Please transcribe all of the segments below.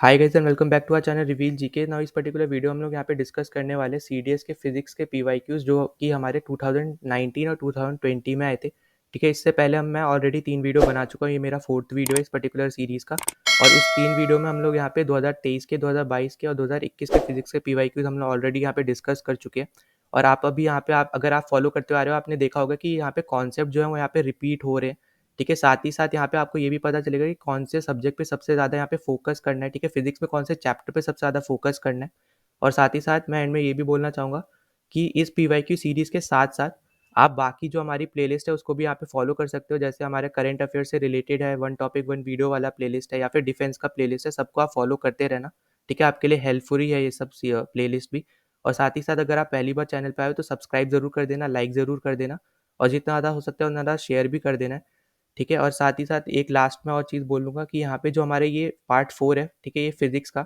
Hi guys and welcome back to our channel Reveal GK. Now is particular video हम लोग यहाँ पे discuss करने वाले सीडीएस के फिजिक्स के पीवाईक्यूज जो कि हमारे 2019 और 2020 में आए थे। ठीक है, इससे पहले मैं ऑलरेडी 3 वीडियो बना चुका हूँ। ये मेरा 4th वीडियो है इस पर्टिकुलर सीरीज़ का। और उस 3 वीडियो में हम लोग यहाँ पे 2023 के, 2022 के और 2021 के फिजिक्स के पीवाईक्यूज हम लोग ऑलरेडी यहाँ पे डिस्कस कर चुके हैं। और आप अभी यहाँ पे अगर आप फॉलो करते आ रहे हो, आपने देखा होगा कि यहाँ पे कॉन्सेप्ट जो है वो यहाँ पे रिपीट हो रहे हैं। ठीक है, साथ ही साथ यहाँ पे आपको ये भी पता चलेगा कि कौन से सब्जेक्ट पे सबसे ज़्यादा यहाँ पे फोकस करना है। ठीक है, फिजिक्स में कौन से चैप्टर पे सबसे ज़्यादा फोकस करना है। और साथ ही साथ मैं एंड में ये भी बोलना चाहूँगा कि इस पीवाईक्यू सीरीज़ के साथ साथ आप बाकी जो हमारी प्लेलिस्ट है उसको भी यहाँ पे फॉलो कर सकते हो। जैसे हमारे करंट अफेयर से रिलेटेड है, वन टॉपिक वन वीडियो वाला प्लेलिस्ट है, या फिर डिफेंस का प्लेलिस्ट है, सबको आप फॉलो करते रहना। ठीक है, आपके लिए हेल्पफुल ही है ये सब प्लेलिस्ट भी। और साथ ही साथ अगर आप पहली बार चैनल पर आए हो तो सब्सक्राइब जरूर कर देना, लाइक ज़रूर कर देना, और जितना ज़्यादा हो सकता है उतना ज़्यादा शेयर भी कर देना है। ठीक है, और साथ ही साथ एक लास्ट में और चीज़ बोल लूँगा कि यहाँ पे जो हमारे ये पार्ट 4 है, ठीक है, ये फिजिक्स का,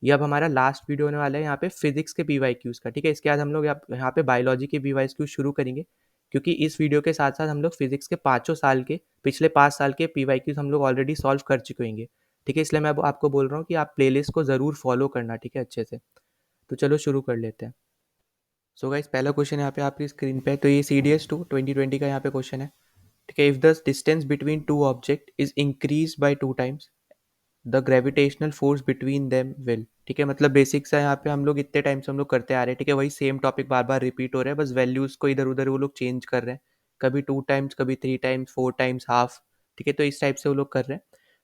ये अब हमारा लास्ट वीडियो होने वाला है यहाँ पे फिजिक्स के पीवाईक्यूज़ का। ठीक है, इसके बाद हम लोग यहाँ पे बायोलॉजी के पीवाईक्यूज़ शुरू करेंगे, क्योंकि इस वीडियो के साथ साथ हम लोग फिजिक्स के पाँचों साल के, पिछले 5 साल के पीवाईक्यूज़ हम लोग ऑलरेडी सॉल्व कर चुके होंगे। ठीक है, इसलिए मैं अब आपको बोल रहा हूँ कि आप प्लेलिस्ट को ज़रूर फॉलो करना। ठीक है, अच्छे से। तो चलो शुरू कर लेते हैं। सो गाइस, पहला क्वेश्चन यहाँ पे आपकी स्क्रीन पे है। तो ये CDS2 2020 का यहाँ पे क्वेश्चन है। ठीक है, if the distance between two object is increase by 2 times, the gravitational force between them will. ठीक है, मतलब बेसिक सा यहाँ पे हम लोग इतने टाइम से हम लोग करते आ रहे हैं। ठीक है, वही सेम टॉपिक बार बार रिपीट हो रहा है, बस वैल्यूज को इधर उधर वो लोग चेंज कर रहे हैं। कभी 2 टाइम्स, कभी 3 टाइम्स, 4 टाइम्स, हाफ। ठीक है, तो इस टाइप से वो लोग कर रहे हैं।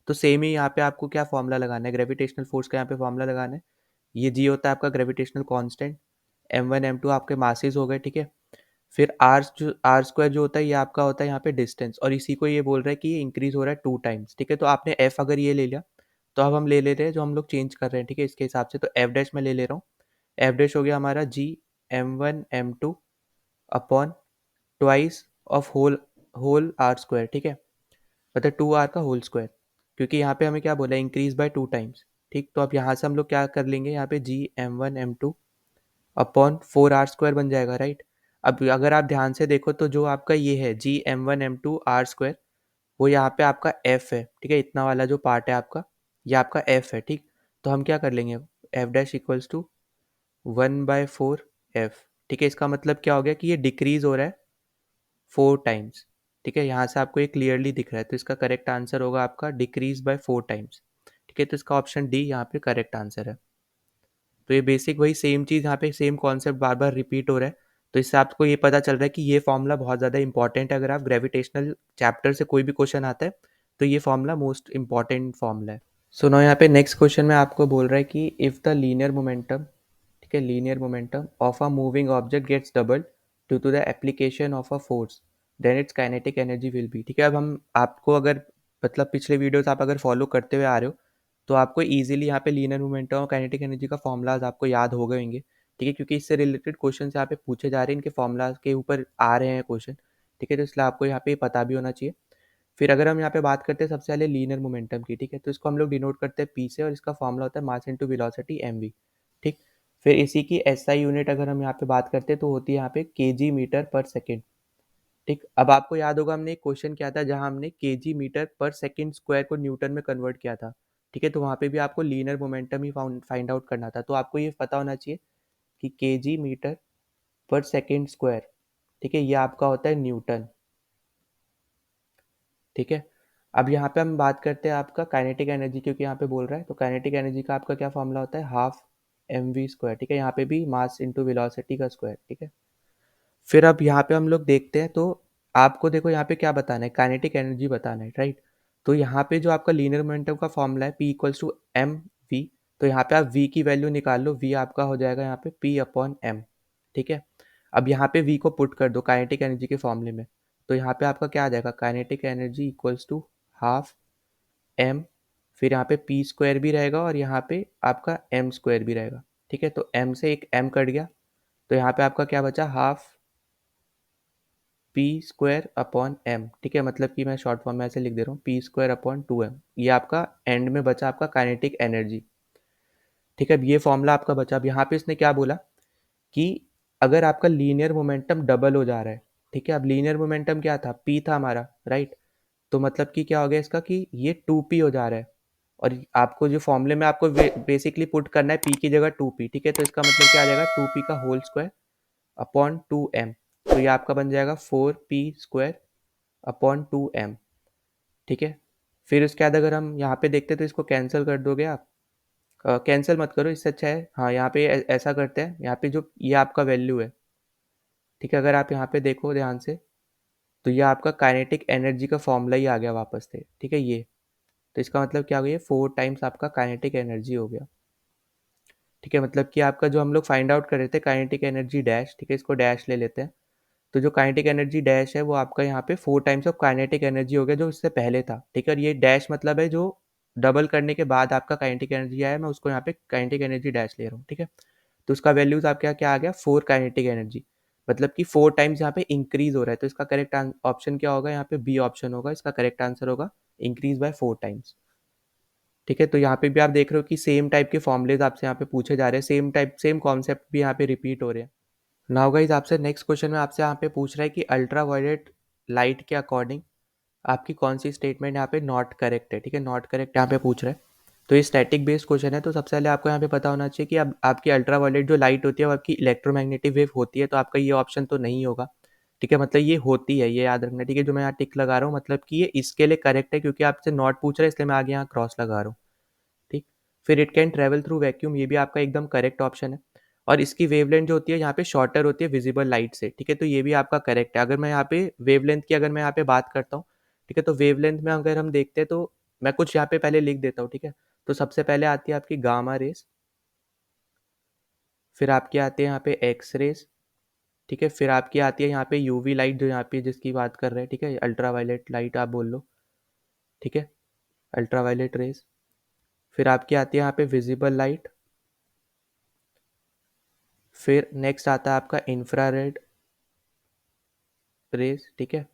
तो सेम ही यहाँ पे आपको क्या फॉर्मूला लगाना है, ग्रेविटेशनल फोर्स का यहाँ पे फॉर्मूला लगाना है। ये जी होता है आपका ग्रेविटेशनल कांस्टेंट, m1 m2 आपके मासेस हो गए। ठीक है, फिर आर स्क्वायर जो होता है ये आपका होता है यहाँ पे डिस्टेंस, और इसी को ये बोल रहा है कि ये इंक्रीज हो रहा है 2 टाइम्स। ठीक है, तो आपने एफ अगर ये ले लिया, तो अब हम ले रहे हैं जो हम लोग चेंज कर रहे हैं। ठीक है, इसके हिसाब से तो एफ डैश में ले रहा हूँ। एफ डैश हो गया हमारा G m1 m2 upon twice of whole whole R square. ठीक है, मतलब 2r का होल स्क्वायर, क्योंकि यहाँ पे हमें क्या बोला है, इंक्रीज बाय 2 टाइम्स। ठीक, तो अब यहाँ से हम लोग क्या कर लेंगे, यहाँ पे g m1 m2 upon 4r² बन जाएगा, राइट। अब अगर आप ध्यान से देखो तो जो आपका ये है g m1 m2 r², वो यहाँ पे आपका f है। ठीक है, इतना वाला जो पार्ट है आपका, ये आपका f है। ठीक, तो हम क्या कर लेंगे, f dash equals to 1/4f। ठीक है, इसका मतलब क्या हो गया कि ये डिक्रीज हो रहा है 4 टाइम्स। ठीक है, यहाँ से आपको ये क्लियरली दिख रहा है, तो इसका करेक्ट आंसर होगा आपका डिक्रीज बाय 4 टाइम्स। ठीक है, तो इसका ऑप्शन डी यहाँ पे करेक्ट आंसर है। तो ये बेसिक वही सेम चीज़, यहाँ पे सेम कॉन्सेप्ट बार बार रिपीट हो रहा है। तो इससे आपको ये पता चल रहा है कि ये फॉर्मूला बहुत ज़्यादा इंपॉर्टेंट है। अगर आप ग्रेविटेशनल चैप्टर से कोई भी क्वेश्चन आता है तो ये फॉर्मूला मोस्ट इंपॉर्टेंट फॉर्मूला है। सो नो यहाँ पे नेक्स्ट क्वेश्चन में आपको बोल रहा है कि इफ़ द लीनियर मोमेंटम, ठीक है, linear momentum of a moving object gets doubled due to the application of a force, then its kinetic energy will be. ठीक है, अब हम आपको अगर, मतलब पिछले वीडियोस आप अगर फॉलो करते हुए आ रहे हो तो आपको इजीली यहाँ पे लीनियर मोमेंटम और काइनेटिक एनर्जी का फॉर्मूलाज आपको याद हो गए होंगे। ठीक है, क्योंकि इससे रिलेटेड क्वेश्चन यहाँ पे पूछे जा रहे हैं, इनके फॉर्मूलाज के ऊपर आ रहे हैं क्वेश्चन। ठीक है, तो इसलिए आपको यहाँ पे पता भी होना चाहिए। फिर अगर हम यहाँ पे बात करते हैं सबसे पहले लीनियर मोमेंटम की, ठीक है, तो इसको हम लोग डिनोट करते हैं पी से, और इसका फॉर्मूला होता है मास इंटू वेलोसिटी mv। ठीक, फिर इसी की एसआई यूनिट अगर हम यहाँ पे बात करते हैं तो होती है यहाँ पे केजी मीटर पर सेकेंड। ठीक, अब आपको याद होगा हमने एक क्वेश्चन किया था जहां हमने केजी मीटर पर सेकंड स्क्वायर को न्यूटन में कन्वर्ट किया था। ठीक है, तो वहां पे भी आपको लीनियर मोमेंटम ही फाइंड आउट करना था, तो आपको ये पता होना चाहिए कि केजी मीटर पर सेकंड स्क्वायर, ठीक है, ये आपका होता है न्यूटन। ठीक है, अब यहाँ पे हम बात करते हैं आपका काइनेटिक एनर्जी, क्योंकि यहाँ पे बोल रहा है, तो काइनेटिक एनर्जी का आपका क्या फॉर्मूला होता है, हाफ mv²। ठीक है, यहाँ पे भी मास इंटू वेलोसिटी का स्क्वायर। ठीक है, फिर अब यहाँ पे हम लोग देखते हैं, तो आपको देखो यहाँ पे क्या बताना है, काइनेटिक एनर्जी बताना है, राइट। तो यहाँ पे जो आपका लीनियर मोमेंटम का फॉर्मूला है P equals to M V, तो यहाँ पे आप V की वैल्यू निकाल लो, V आपका हो जाएगा यहाँ पे P अपॉन M। ठीक है, अब यहाँ पे V को पुट कर दो काइनेटिक एनर्जी के फॉर्मूले में, तो यहाँ पे आपका क्या आ जाएगा, kinetic energy equals to half M, फिर यहाँ पे p² भी रहेगा और यहाँ पे आपका m² भी रहेगा। ठीक है, तो m से एक m कट गया, तो यहाँ पे आपका क्या बचा, हाफ p² अपॉन m। ठीक है, मतलब कि मैं शॉर्ट फॉर्म में ऐसे लिख दे रहा हूँ, p² अपॉन 2m। ये आपका एंड में बचा आपका काइनेटिक एनर्जी। ठीक है, अब ये फॉर्मूला आपका बचा। अब यहाँ पे इसने क्या बोला कि अगर आपका लीनियर मोमेंटम डबल हो जा रहा है, ठीक है, अब लीनियर मोमेंटम क्या था, p था हमारा, राइट। तो मतलब कि क्या हो गया इसका कि ये 2p हो जा रहा है। और आपको जो फॉर्मूले में आपको बेसिकली पुट करना है पी की जगह 2p, ठीक है। तो इसका मतलब क्या आ जाएगा, 2p का होल स्क्वायर अपॉन 2m। तो ये आपका बन जाएगा 4p स्क्वायर अपॉन 2m, ठीक है। फिर उसके बाद अगर हम यहाँ पे देखते तो इसको कैंसिल कर दोगे आप, कैंसिल मत करो, इससे अच्छा है हाँ यहाँ पे ऐसा करते हैं, यहाँ पे जो ये आपका वैल्यू है, ठीक है, अगर आप यहाँ पे देखो ध्यान से तो ये आपका काइनेटिक एनर्जी का फॉर्मूला ही आ गया वापस से, ठीक है ये। तो इसका मतलब क्या हो गया, 4 टाइम्स आपका काइनेटिक एनर्जी हो गया, ठीक है। मतलब कि आपका जो हम लोग फाइंड आउट कर रहे थे काइनेटिक एनर्जी डैश, ठीक है, इसको डैश ले लेते हैं। तो जो काइनेटिक एनर्जी डैश है वो आपका यहाँ पे 4 टाइम्स ऑफ काइनेटिक एनर्जी हो गया जो इससे पहले था, ठीक है। और ये डैश मतलब है जो डबल करने के बाद आपका काइनेटिक एनर्जी आया, मैं उसको यहाँ पे काइनेटिक एनर्जी डैश ले रहा हूँ, ठीक है। तो उसका वैल्यूज आपका क्या आ गया, 4 काइनेटिक एनर्जी, मतलब कि 4 टाइम्स यहाँ पे इंक्रीज हो रहा है। तो इसका करेक्ट ऑप्शन क्या होगा, यहाँ पे बी ऑप्शन होगा, इसका करेक्ट आंसर होगा इंक्रीज बाय 4 टाइम्स, ठीक है। तो यहाँ पे भी आप देख रहे हो कि सेम टाइप के फॉर्मुलेज आपसे यहाँ पे पूछे जा रहे हैं, सेम टाइप सेम कॉन्सेप्ट भी यहाँ पे रिपीट हो रहे हैं। नाउ गाइस आपसे नेक्स्ट क्वेश्चन में आपसे यहाँ पे पूछ रहा है कि अल्ट्रा वायलेट लाइट के अकॉर्डिंग आपकी कौन सी स्टेटमेंट यहाँ पे नॉट करेक्ट है, ठीक है, नॉट करेक्ट यहाँ पे पूछ रहा है। तो ये स्टैटिक बेस्ड क्वेश्चन है, तो सबसे पहले आपको यहाँ पे पता होना चाहिए कि अब आपकी अल्ट्रा वायलेट जो लाइट होती है वो आपकी इलेक्ट्रोमैग्नेटिक वेव होती है, तो आपका ये ऑप्शन तो नहीं होगा, ठीक है। मतलब ये होती है, ये याद रखना, ठीक है। जो मैं यहाँ टिक लगा रहा हूँ मतलब कि ये इसके लिए करेक्ट है, क्योंकि आपसे नॉट पूछ रहा है इसलिए मैं आगे यहाँ क्रॉस लगा रहा हूँ, ठीक। फिर it can travel through vacuum, ये भी आपका एकदम करेक्ट ऑप्शन है। और इसकी वेवलेंथ जो होती है यहाँ पे शॉर्टर होती है विजिबल लाइट से, ठीक है। तो ये भी आपका करेक्ट है। अगर मैं यहाँ पे वेवलेंथ की अगर मैं यहाँ पे बात करता हूँ, ठीक है, तो वेवलेंथ में अगर हम देखते हैं तो मैं कुछ यहाँ पे पहले लिख देता हूँ, ठीक है। तो सबसे पहले आती है आपकी गामा रेस, फिर आपकी आती है यहाँ पे एक्स रेस, ठीक है। फिर आपकी आती है यहाँ पे यूवी लाइट जो यहाँ पे जिसकी बात कर रहे हैं, ठीक है, अल्ट्रा वायलेट लाइट आप बोल लो, ठीक है, अल्ट्रा वायलेट रेस। फिर आपकी आती है यहाँ पे विजिबल लाइट। फिर नेक्स्ट आता है आपका इंफ्रारेड रेस, ठीक है।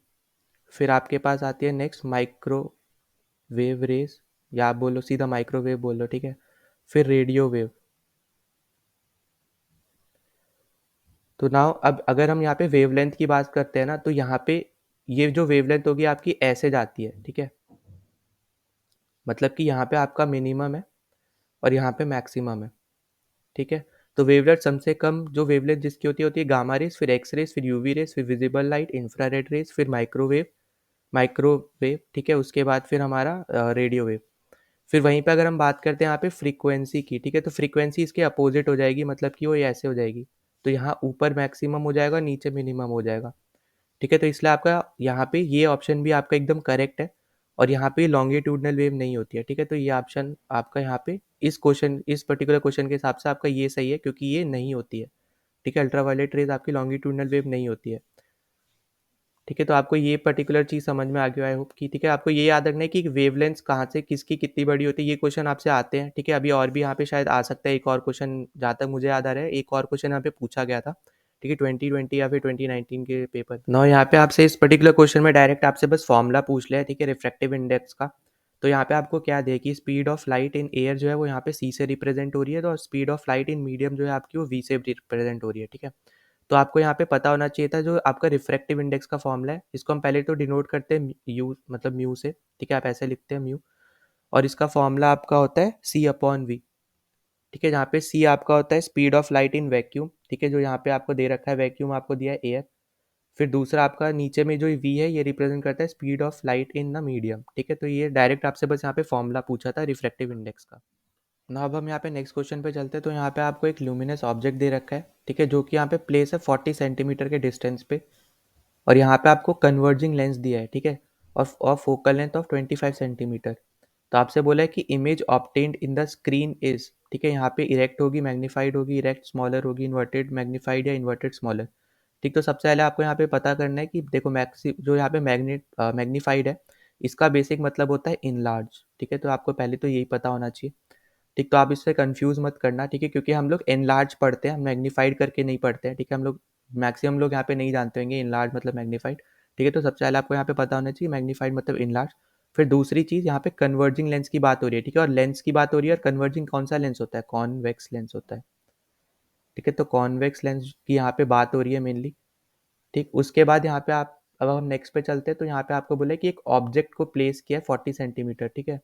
फिर आपके पास आती है नेक्स्ट माइक्रोवेव रेस, या आप बोलो सीधा माइक्रोवेव बोल लो, ठीक है। फिर रेडियो वेव। तो नाउ अब अगर हम यहाँ पे वेवलेंथ की बात करते हैं ना, तो यहाँ पे ये जो वेवलेंथ होगी आपकी ऐसे जाती है, ठीक है। मतलब कि यहाँ पे आपका मिनिमम है और यहाँ पे मैक्सिमम है, ठीक है। तो वेवलेंथ सबसे कम जो वेवलेंथ जिसकी होती है गामा रेस, फिर एक्स रेस, फिर यूवी रेस, फिर विजिबल लाइट, इंफ्रारेड रेस, फिर माइक्रोवेव, ठीक है। उसके बाद फिर हमारा रेडियो वेव। फिर वहीं पे अगर हम बात करते हैं यहाँ पे फ्रीक्वेंसी की, ठीक है, तो फ्रीक्वेंसी इसके अपोजिट हो जाएगी, मतलब कि वो ऐसे हो जाएगी। तो यहाँ ऊपर मैक्सिमम हो जाएगा, नीचे मिनिमम हो जाएगा, ठीक है। तो इसलिए आपका यहाँ पे ये ऑप्शन भी आपका एकदम करेक्ट है। और यहाँ पे लॉन्गिट्यूडनल वेव नहीं होती है, ठीक है। तो ये ऑप्शन आपका यहाँ पे इस पर्टिकुलर क्वेश्चन के हिसाब से आपका ये सही है, क्योंकि ये नहीं होती है, ठीक है। अल्ट्रावायलेट रेज आपकी लॉन्गिट्यूडनल वेव नहीं होती है, ठीक है। तो आपको ये पर्टिकुलर चीज़ समझ में आ गया आई होप कि, ठीक है। आपको ये याद रखना है कि वेवलेंथ कहाँ से किसकी कितनी बड़ी होती है, ये क्वेश्चन आपसे आते हैं, ठीक है। अभी और भी यहाँ पे शायद आ सकता है एक और क्वेश्चन, जहाँ तक मुझे याद आ रहा है एक और क्वेश्चन यहाँ पे पूछा गया था, ठीक है, 2020 या फिर 2019 के पेपर ना। यहाँ पे आपसे इस पर्टिकुलर क्वेश्चन में डायरेक्ट आपसे बस फॉर्मूला पूछ लिया है, ठीक है, रिफ्रैक्टिव इंडेक्स का। तो यहाँ पे आपको क्या दे कि speed of light in air जो है वो यहाँ पे सी से रिप्रेजेंट हो रही है, तो speed of light in medium जो है आपकी वो वी से रिप्रेजेंट हो रही है, ठीक है। तो आपको यहाँ पे पता होना चाहिए था जो आपका रिफ्रैक्टिव इंडेक्स का फॉर्मूला है, इसको हम पहले तो डिनोट करते हैं यू, मतलब म्यू से, ठीक है, आप ऐसे लिखते हैं म्यू। और इसका फॉर्मूला आपका होता है सी अपॉन वी, ठीक है, जहाँ पे सी आपका होता है speed of light in vacuum, ठीक है, जो यहाँ पे आपको दे रखा है वैक्यूम आपको दिया है एयर। फिर दूसरा आपका नीचे में जो वी है ये रिप्रेजेंट करता है speed of light in the medium, ठीक है। तो ये डायरेक्ट आपसे बस यहाँ पे फॉर्मूला पूछा था रिफ्रैक्टिव इंडेक्स का ना। अब हम यहाँ पे नेक्स्ट क्वेश्चन पे चलते हैं। तो यहाँ पे आपको एक ल्यूमिनस ऑब्जेक्ट दे रखा है, ठीक है, जो कि यहाँ पे प्लेस है 40 सेंटीमीटर के डिस्टेंस पे। और यहाँ पे आपको कन्वर्जिंग लेंस दिया है, ठीक है, और फोकल लेंथ ऑफ 25 सेंटीमीटर। तो आपसे बोला है कि image obtained in the screen is, ठीक है, यहाँ पे इरेक्ट होगी, मैग्नीफाइड होगी, इरेक्ट स्मॉलर होगी, इन्वर्टेड मैग्नीफाइड या इन्वर्टेड स्मॉलर, ठीक। तो सबसे पहले आपको यहाँ पे पता करना है कि देखो मैक्सी जो यहाँ पे मैग्नीफाइड है इसका बेसिक मतलब होता है इनलार्ज, ठीक है। तो आपको पहले तो यही पता होना चाहिए, ठीक। तो आप इससे कंफ्यूज मत करना, ठीक है, क्योंकि हम लोग एनलार्ज पढ़ते हैं, हम मैग्नीफाइड करके नहीं पढ़ते हैं, ठीक है। हम लोग मैक्सिमम लोग यहाँ पे नहीं जानते होंगे इनलार्ज मतलब मैग्नीफाइड, ठीक है। तो सबसे पहले आपको यहाँ पे पता होना चाहिए मैग्नीफाइड मतलब इनलार्ज। फिर दूसरी चीज़ यहाँ पे कन्वर्जिंग लेंस की बात हो रही है, ठीक है, और लेंस की बात हो रही है, और कन्वर्जिंग कौन सा लेंस होता है, कॉन्वेक्स लेंस होता है, ठीक है। तो कॉन्वेक्स लेंस की यहाँ पे बात हो रही है मेनली, ठीक। उसके बाद यहाँ पे अब हम नेक्स्ट पे चलते हैं। तो यहाँ पे आपको बोला है कि एक ऑब्जेक्ट को प्लेस किया है 40 सेंटीमीटर, ठीक है।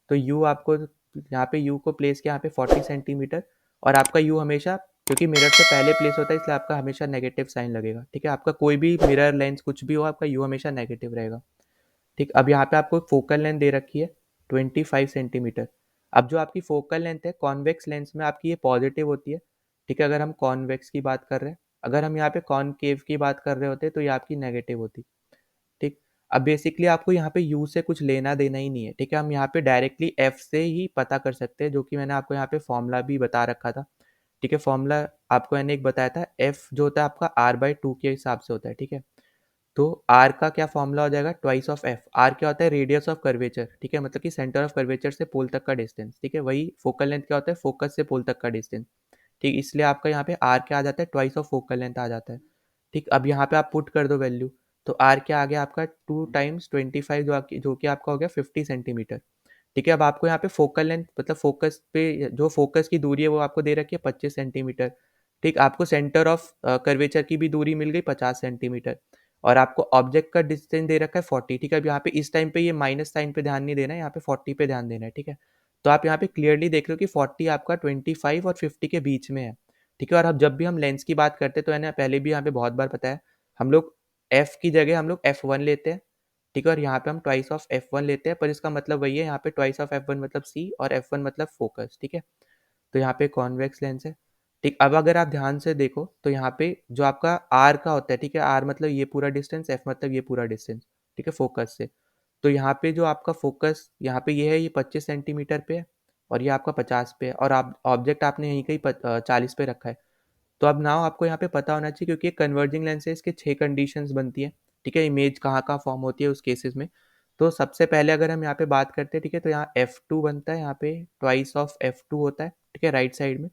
तो यू आपको यहाँ पे यू को प्लेस किया यहाँ पे 40 सेंटीमीटर, और आपका यू हमेशा, क्योंकि मिरर से पहले प्लेस होता है इसलिए आपका हमेशा नेगेटिव साइन लगेगा, ठीक है। आपका कोई भी मिरर लेंस कुछ भी हो, आपका यू हमेशा नेगेटिव रहेगा, ठीक। अब यहाँ पे आपको फोकल लेंथ दे रखी है 25 सेंटीमीटर। अब जो आपकी फोकल लेंथ है कॉन्वेक्स लेंस में आपकी ये पॉजिटिव होती है, ठीक है, अगर हम कॉन्वेक्स की बात कर रहे हैं। अगर हम यहाँ पे कॉनकेव की बात कर रहे होते तो ये आपकी नेगेटिव होती, ठीक। अब बेसिकली आपको यहाँ पे यू से कुछ लेना देना ही नहीं है, ठीक है। हम यहाँ पे डायरेक्टली एफ से ही पता कर सकते हैं, जो कि मैंने आपको यहाँ पे फॉर्मूला भी बता रखा था, ठीक है। फॉर्मूला आपको मैंने एक बताया था, एफ जो होता है आपका r/2 के हिसाब से होता है, ठीक है। तो आर का क्या फॉर्मूला हो जाएगा, ट्वाइस ऑफ एफ। आर क्या होता है, रेडियस ऑफ कर्वेचर, ठीक है, मतलब कि सेंटर ऑफ कर्वेचर से पोल तक का डिस्टेंस, ठीक है। वही फोकल लेंथ क्या होता है, फोकस से पोल तक का डिस्टेंस, ठीक। इसलिए आपका यहाँ पे आर क्या आ जाता है, ट्वाइस ऑफ फोकल लेंथ आ जाता है, ठीक। अब यहाँ पे आप पुट कर दो वैल्यू, तो आर क्या आ गया आपका 2 × 25, जो कि आपका हो गया 50 सेंटीमीटर, ठीक है। अब आपको यहाँ पे फोकल लेंथ मतलब फोकस पे जो फोकस की दूरी है वो आपको दे रखी है 25 सेंटीमीटर, ठीक। आपको सेंटर ऑफ कर्वेचर की भी दूरी मिल गई 50 सेंटीमीटर, और आपको ऑब्जेक्ट का डिस्टेंस दे रखा है 40, ठीक है। अब यहाँ पे इस टाइम पे ये माइनस साइन पे ध्यान नहीं देना है, यहाँ पे 40 पे ध्यान देना है, ठीक है। तो आप यहाँ पे क्लियरली देख रहे हो कि 40 आपका 25 और 50 के बीच में है, ठीक है। और अब जब भी हम लेंस की बात करते हैं तो मैंने पहले भी यहाँ पे बहुत बार बताया, हम लोग एफ की जगह हम लोग F1 लेते हैं, ठीक है। और यहाँ पे हम ट्वाइस ऑफ F1 लेते हैं, पर इसका मतलब वही है, यहाँ पे ट्वाइस ऑफ F1 मतलब C और F1 मतलब फोकस, ठीक है। तो यहाँ पे कॉन्वेक्स लेंस है, ठीक। अब अगर आप ध्यान से देखो तो यहाँ पे जो आपका आर का होता है, ठीक है, आर मतलब ये पूरा डिस्टेंस, एफ मतलब ये पूरा डिस्टेंस, ठीक है, फोकस से। तो यहाँ पे जो आपका फोकस यहाँ पे ये है, ये 25 सेंटीमीटर पे है, और ये आपका 50 पे है, और आप ऑब्जेक्ट आपने यहीं कहीं 40 पे रखा है। तो अब नाउ आपको यहाँ पे पता होना चाहिए, क्योंकि कन्वर्जिंग लेंस है, इसके 6 कंडीशंस बनती है, ठीक है। इमेज कहाँ कहाँ फॉर्म होती है उस केसेस में। तो सबसे पहले अगर हम यहाँ पे बात करते हैं, ठीक है, तो यहाँ F2 बनता है, यहाँ पे ट्वाइस ऑफ F2 होता है, ठीक है, राइट साइड में।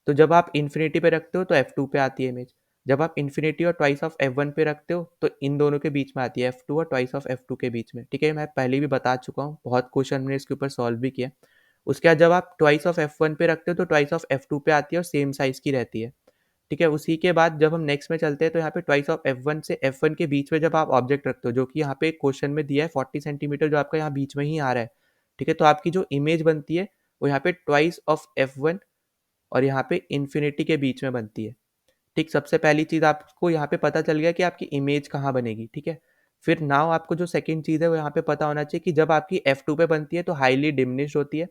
तो जब आप इन्फिनिटी पे रखते हो तो F2 पे आती है इमेज, जब आप इन्फिनिटी और ट्वाइस ऑफ F1 पे रखते हो तो इन दोनों के बीच में आती है, F2 और ट्वाइस ऑफ F2 के बीच में, ठीक है। मैं पहले भी बता चुका हूँ, बहुत क्वेश्चन मैंने इसके ऊपर सॉल्व भी किया। उसके बाद जब आप ट्वाइस ऑफ F1 पे रखते हो तो ट्वाइस ऑफ F2 पे आती है और सेम साइज की रहती है, ठीक है। उसी के बाद जब हम नेक्स्ट में चलते हैं तो यहाँ पे ट्वाइस ऑफ F1 से F1 के बीच में जब आप ऑब्जेक्ट रखते हो, जो कि यहाँ पे क्वेश्चन में दिया है 40 सेंटीमीटर, जो आपका यहाँ बीच में ही आ रहा है, ठीक है। तो आपकी जो इमेज बनती है वो यहाँ पे ट्वाइस ऑफ F1 और यहाँ पे इन्फिनिटी के बीच में बनती है, ठीक। सबसे पहली चीज़ आपको यहाँ पे पता चल गया कि आपकी इमेज कहाँ बनेगी, ठीक है। फिर नाउ आपको जो सेकंड चीज़ है वो यहाँ पे पता होना चाहिए कि जब आपकी F2 पे बनती है तो हाईली डिमिनिश्ड होती है,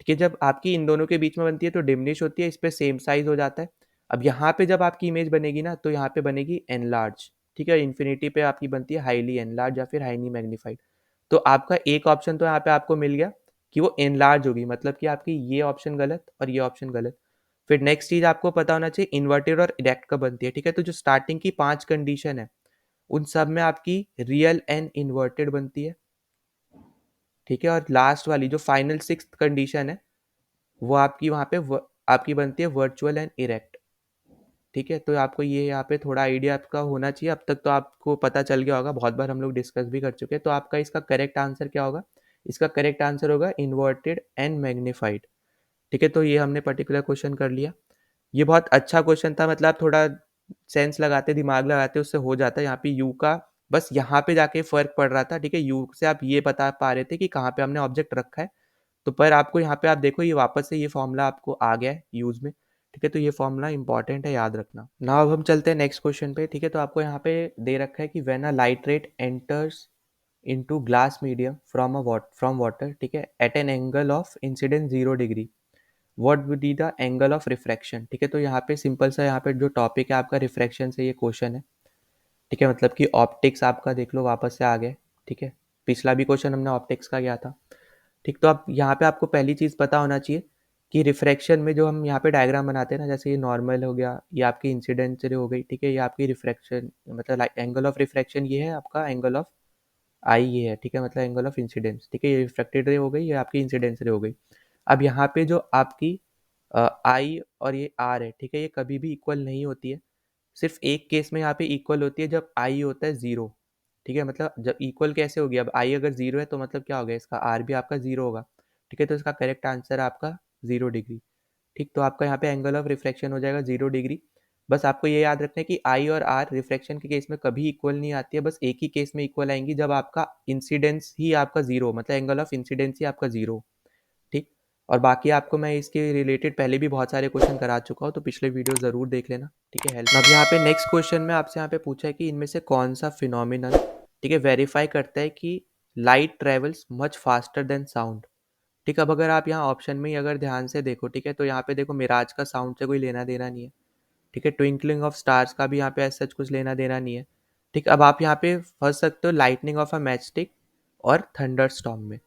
ठीक है। जब आपकी इन दोनों के बीच में बनती है तो डिमिनिश होती है, इस पे सेम साइज हो जाता है। अब यहाँ पे जब आपकी इमेज बनेगी ना तो यहाँ पे बनेगी एनलार्ज, ठीक है। इन्फिनिटी पे आपकी बनती है हाईली एनलार्ज या फिर हाईली मैग्नीफाइड। तो आपका एक ऑप्शन तो यहाँ पे आपको मिल गया कि वो एनलार्ज होगी, मतलब कि आपकी ये ऑप्शन गलत और ये ऑप्शन गलत। फिर नेक्स्ट चीज आपको पता होना चाहिए इन्वर्टेड और इरेक्ट कब बनती है, ठीक है। तो जो स्टार्टिंग की 5 कंडीशन है उन सब में आपकी रियल एंड इन्वर्टेड बनती है, ठीक है। और लास्ट वाली जो फाइनल 6th कंडीशन है वो आपकी वहाँ पे आपकी बनती है वर्चुअल एंड इरेक्ट, ठीक है। तो आपको ये यहाँ पे थोड़ा आइडिया आपका होना चाहिए। अब तक तो आपको पता चल गया होगा, बहुत बार हम लोग डिस्कस भी कर चुके हैं। तो आपका इसका करेक्ट आंसर क्या होगा, इसका करेक्ट आंसर होगा इन्वर्टेड एंड मैग्नीफाइड, ठीक है। तो ये हमने पर्टिकुलर क्वेश्चन कर लिया। ये बहुत अच्छा क्वेश्चन था, मतलब आप थोड़ा सेंस लगाते, दिमाग लगाते, उससे हो जाता है। यहाँ पे यू का बस यहाँ पे जाके फर्क पड़ रहा था, ठीक है। यू से आप ये बता पा रहे थे कि कहाँ पे हमने ऑब्जेक्ट रखा है, तो पर आपको यहाँ पे आप देखो ये वापस से ये फॉर्मूला आपको आ गया है यूज में, ठीक है। तो ये फॉर्मूला इंपॉर्टेंट है, याद रखना। नाउ अब हम चलते हैं नेक्स्ट क्वेश्चन पे, ठीक है। तो आपको यहाँ पे दे रखा है कि when a light rate enters into glass medium from water, ठीक है, at an angle of incidence 0 degree, what would be the angle of refraction, ठीक है। तो यहाँ पे सिंपल सा यहाँ पे जो टॉपिक है आपका रिफ्रैक्शन से ये क्वेश्चन है, ठीक है। मतलब कि ऑप्टिक्स आपका देख लो वापस से आ गए, ठीक है। पिछला भी क्वेश्चन हमने ऑप्टिक्स का किया था, ठीक। तो अब यहाँ पे आपको पहली चीज़ पता होना चाहिए कि रिफ्रैक्शन में जो हम यहाँ पे डायग्राम बनाते हैं ना, जैसे ये नॉर्मल हो गया, ये आपकी इंसिडेंस रे हो गई, ठीक है। ये आपकी रिफ्रैक्शन मतलब एंगल ऑफ रिफ्रैक्शन ये है आपका एंगल ऑफ आई, ये है, ठीक है, मतलब एंगल ऑफ इंसिडेंस, ठीक है। ये रिफ्रैक्टेड रे हो गई, ये आपकी इंसिडेंस रे हो गई। अब यहाँ पे जो आपकी आई और ये आर है, ठीक है, ये कभी भी इक्वल नहीं होती है। सिर्फ एक केस में यहाँ पे इक्वल होती है, जब आई होता है 0, ठीक है। मतलब जब इक्वल कैसे होगी, अब आई अगर 0 है तो मतलब क्या हो गया, इसका आर भी आपका 0 होगा, ठीक है। तो इसका करेक्ट आंसर है आपका 0 डिग्री, ठीक। तो आपका यहाँ पे एंगल ऑफ रिफ्लेक्शन हो जाएगा 0 डिग्री। बस आपको ये याद रखना है कि आई और आर रिफ्लेक्शन के केस में कभी इक्वल नहीं आती है, बस एक ही केस में इक्वल आएंगी, जब आपका इंसिडेंस ही आपका 0, मतलब एंगल ऑफ इंसिडेंस ही आपका 0, और बाकी आपको मैं इसके रिलेटेड पहले भी बहुत सारे क्वेश्चन करा चुका हूँ, तो पिछले वीडियो ज़रूर देख लेना, ठीक है। हेल्प अब यहाँ पे नेक्स्ट क्वेश्चन में आपसे यहाँ पे पूछा है कि इनमें से कौन सा फिनोमिनन, ठीक है, वेरीफाई करता है कि light travels much faster than sound. ठीक है, अब अगर आप यहाँ ऑप्शन में ही अगर ध्यान से देखो, ठीक है, तो यहाँ पे देखो मिराज का साउंड से कोई लेना देना नहीं है, ठीक है। ट्विंकलिंग ऑफ स्टार्स का भी यहाँ पे ऐसा कुछ लेना देना नहीं है, ठीक। अब आप यहाँ पे फंस सकते हो lightning of a match stick और थंडर स्टॉर्म में,